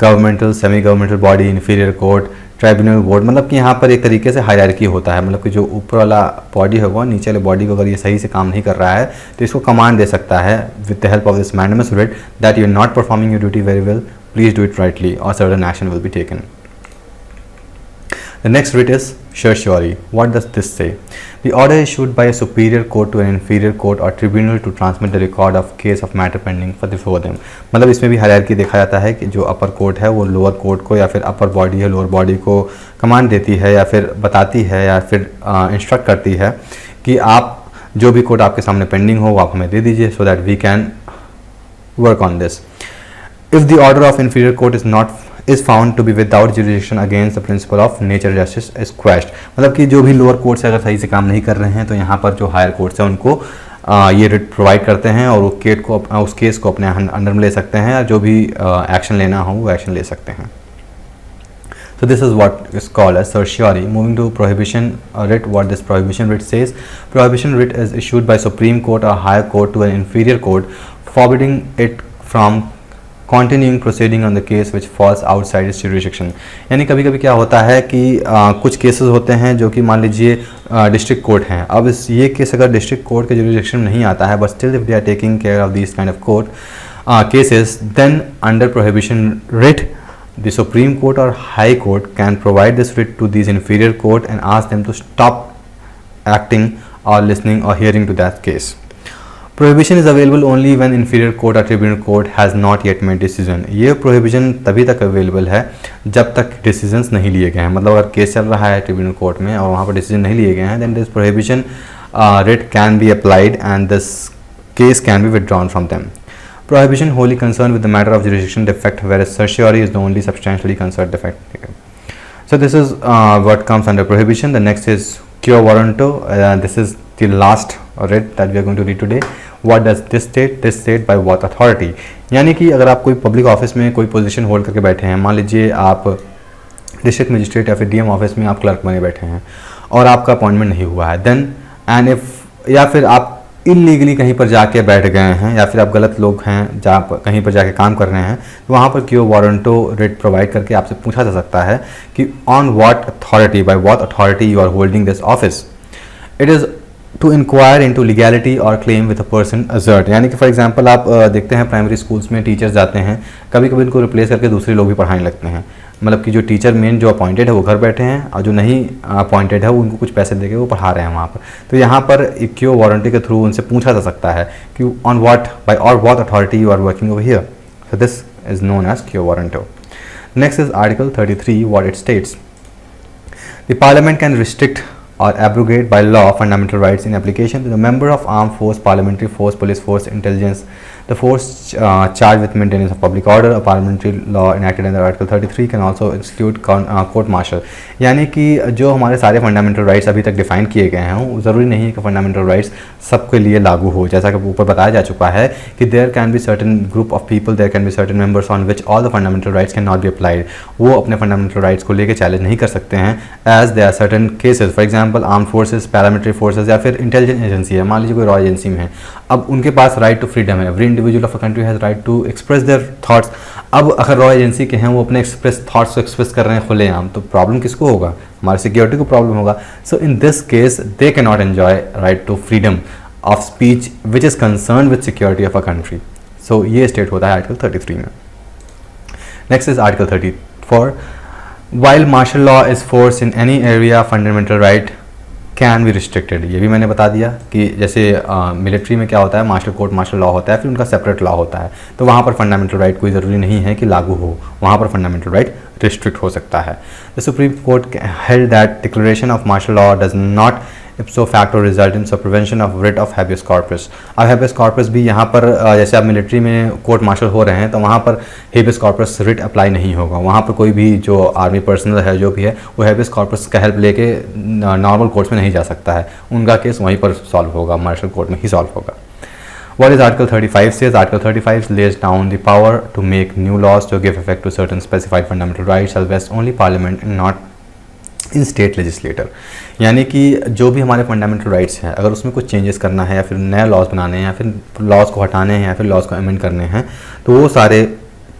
governmental, semi governmental body, inferior court, tribunal board. मतलब कि यहाँ पर एक तरीके से हायरार्की होता है, मतलब कि जो ऊपर वाला बॉडी होगा नीचे वाले बॉडी को अगर ये सही से काम नहीं कर रहा है तो इसको कमांड दे सकता है with the help of this mandamus writ that you are not performing your duty very well, please do it rightly और certain action will be taken. The next writ is certiorari. What does this say? The order issued by a superior court to an inferior court or tribunal to transmit the record of case of matter pending for before them. मतलब इसमें भी hierarchy देखा जाता है कि जो अपर court है वो लोअर कोर्ट को या फिर अपर बॉडी है लोअर बॉडी को कमांड देती है या फिर बताती है या फिर इंस्ट्रक्ट करती है कि आप जो भी कोर्ट आपके सामने पेंडिंग हो वो आप हमें दे दीजिए so that we can work on this. If the order of inferior court is found to be without jurisdiction against the principle of nature justice is quashed. मतलब कि जो भी लोअर कोर्ट से अगर सही से काम नहीं कर रहे हैं तो यहाँ पर जो हायर कोर्ट्स हैं उनको ये रिट प्रोवाइड करते हैं और उस केस को अपने अंडर में ले सकते हैं और जो भी एक्शन लेना हो वो एक्शन ले सकते हैं. So this is what is called as certiorari. Moving to prohibition writ, what this prohibition writ says. Prohibition writ is issued by Supreme Court or higher court to an inferior court, forbidding it from continuing proceeding on the case which falls outside its jurisdiction. यानी कभी कभी क्या होता है कि कुछ cases होते हैं जो कि मान लीजिए डिस्ट्रिक्ट कोर्ट हैं. अब ये केस अगर डिस्ट्रिक्ट कोर्ट के जुरिडिक्शन में नहीं आता है but still if they are taking care of this kind of court cases then under prohibition writ the Supreme Court or High Court can provide this writ to these inferior court and ask them to stop acting or listening or hearing to that case. Prohibition is available only when inferior court or tribunal court has not yet made decision. ये prohibition तभी तक available है जब तक decisions नहीं लिए गए हैं. मतलब अगर केस चल रहा है ट्रिब्यूनल कोर्ट में और वहाँ पर decision नहीं लिए गए हैं then this prohibition writ can be applied and this case can be withdrawn from them. Prohibition wholly concerned with the matter of jurisdiction defect, whereas certiorari is the only substantially concerned defect. Okay. So this is what comes under prohibition. The next is quo warranto. This is the last writ that we are going to read today. What does this state? This state by what authority? यानी कि अगर आप कोई public office में कोई position hold करके बैठे हैं, मान लीजिए आप डिस्ट्रिक्ट मजिस्ट्रेट या फिर डीएम ऑफिस में आप क्लर्क बने बैठे हैं और आपका अपॉइंटमेंट नहीं हुआ है, देन एंड इफ या फिर आप इलीगली कहीं पर जाके बैठ गए हैं या फिर आप गलत लोग हैं जहाँ कहीं पर जाके काम कर रहे हैं तो वहाँ पर क्यों वारंटो रिट प्रोवाइड करके आपसे पूछा जा सकता है कि on what authority by what authority you are holding this office. It is to inquire into legality और claim with a person assert. यानी कि फॉर एग्जांपल आप देखते हैं प्राइमरी स्कूल्स में टीचर्स जाते हैं, कभी कभी उनको रिप्लेस करके दूसरे लोग भी पढ़ाने लगते हैं. मतलब कि जो टीचर मेन जो अपॉइंटेड है वो घर बैठे हैं और जो नहीं अपॉइंटेड है वो उनको कुछ पैसे देके वो पढ़ा रहे हैं वहाँ पर. तो यहाँ पर क्यों वारंटी के थ्रू उनसे पूछा जा सकता है कि ऑन व्हाट बाय और what authority you are working over here. So this is known as quo warranto. Next is article 33. What it states. The parliament can restrict or abrogate by law fundamental rights in application to the member of armed force, parliamentary force, police force, intelligence, the force charged with maintenance of public order. A parliamentary law enacted under Article 33 can also exclude court martial. यानी कि जो हमारे सारे fundamental rights अभी तक define किए गए हैं ज़रूरी नहीं है कि फंडामेंटल राइट्स सबके लिए लागू हो. जैसा कि ऊपर बताया जा चुका है कि there can be certain group of people, there can be certain members on which all the fundamental rights can not be applied. वो अपने फंडामेंटल राइट्स को लेकर चैलेंज नहीं कर सकते हैं as they are certain cases. For example arm forces, paramilitary forces या फिर इंटेलिजेंस एजेंसी है, मान लीजिए कोई रॉ एजेंसी में है. अब उनके पास राइट टू फ्रीडम है. Every individual of a country has right to express their thoughts. अब अगर रॉ एजेंसी के हैं वो अपने एक्सप्रेस थॉट्स को एक्सप्रेस कर रहे हैं खुलेआम, तो प्रॉब्लम किसको होगा? हमारी सिक्योरिटी को प्रॉब्लम होगा. So in this case they can not enjoy right to freedom of speech which is concern with security of a country. So ये स्टेट होता है आर्टिकल 33 में. Next is article 34. While martial law is forced in any area, fundamental right can be restricted, ये भी मैंने बता दिया कि जैसे मिलिट्री में क्या होता है, मार्शल कोर्ट मार्शल लॉ होता है, फिर उनका सेपरेट लॉ होता है, तो वहाँ पर फंडामेंटल राइट कोई ज़रूरी नहीं है कि लागू हो, वहाँ पर फंडामेंटल राइट रिस्ट्रिक्ट हो सकता है। The Supreme Court held that declaration of martial law does not ipso facto result in subvention of writ of habeas corpus। अब habeas corpus भी यहाँ पर जैसे आप मिलिट्री में कोर्ट मार्शल हो रहे हैं तो वहाँ पर habeas corpus रिट अप्लाई नहीं होगा, वहाँ पर कोई भी जो आर्मी पर्सनल है जो भी है वो habeas corpus का हेल्प लेके नॉर्मल कोर्ट्स में नहीं जा सकता है, उनका केस वहीं पर सॉल्व होगा, मार्शल कोर्ट में ही सॉल्व होगा। What is Article 35 says? Article 35 lays down the power to make new laws to give effect to certain specified fundamental rights shall vest only Parliament and not in state legislator. यानी कि जो भी हमारे fundamental rights हैं अगर उसमें कुछ changes करना है या फिर नए लॉज बनाने हैं या फिर लॉज को हटाने हैं या फिर लॉज को अमेंड करने हैं तो वो सारे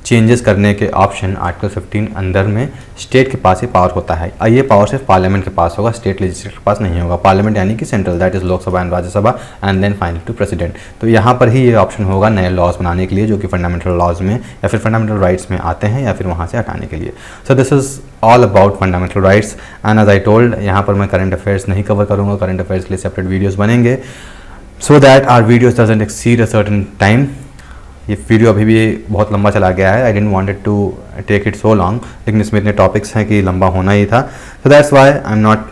चेंजेस करने के ऑप्शन आर्टिकल 15 अंदर में स्टेट के पास ही पावर होता है। ये पावर सिर्फ पार्लियामेंट के पास होगा, स्टेट लेजिस्लेटर के पास नहीं होगा। पार्लियामेंट यानी कि central, that is Lok Sabha and Rajya Sabha and then finally to president. तो यहाँ पर ही ये ऑप्शन होगा नए लॉज बनाने के लिए जो कि फंडामेंटल लॉज में या फिर फंडामेंटल राइट्स में आते हैं या फिर वहाँ से हटाने के लिए। So this is all about fundamental rights and as I told यहाँ पर मैं करंट अफेयर्स नहीं कवर करूँगा, करंट अफेयर्स के लिए सेपरेट वीडियोज़ बनेंगे so that our videos doesn't exceed a certain time. ये वीडियो अभी भी बहुत लंबा चला गया है, I didn't wanted to take it so long, लेकिन इसमें इतने टॉपिक्स हैं कि लंबा होना ही था। So that's why I am not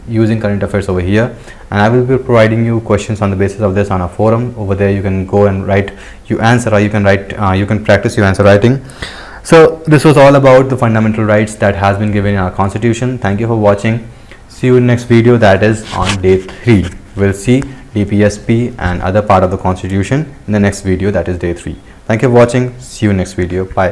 using current affairs over here, and I will be providing you questions on the basis of this on a forum over there. You can go and write your answer, or you can write you can practice your answer writing. So this was all about the fundamental rights that has been given in our constitution. Thank you for watching. See you in next video, that is on day 3. We'll see DPSP and other part of the constitution in the next video, that is day 3. Thank you for watching. See you next video. Bye.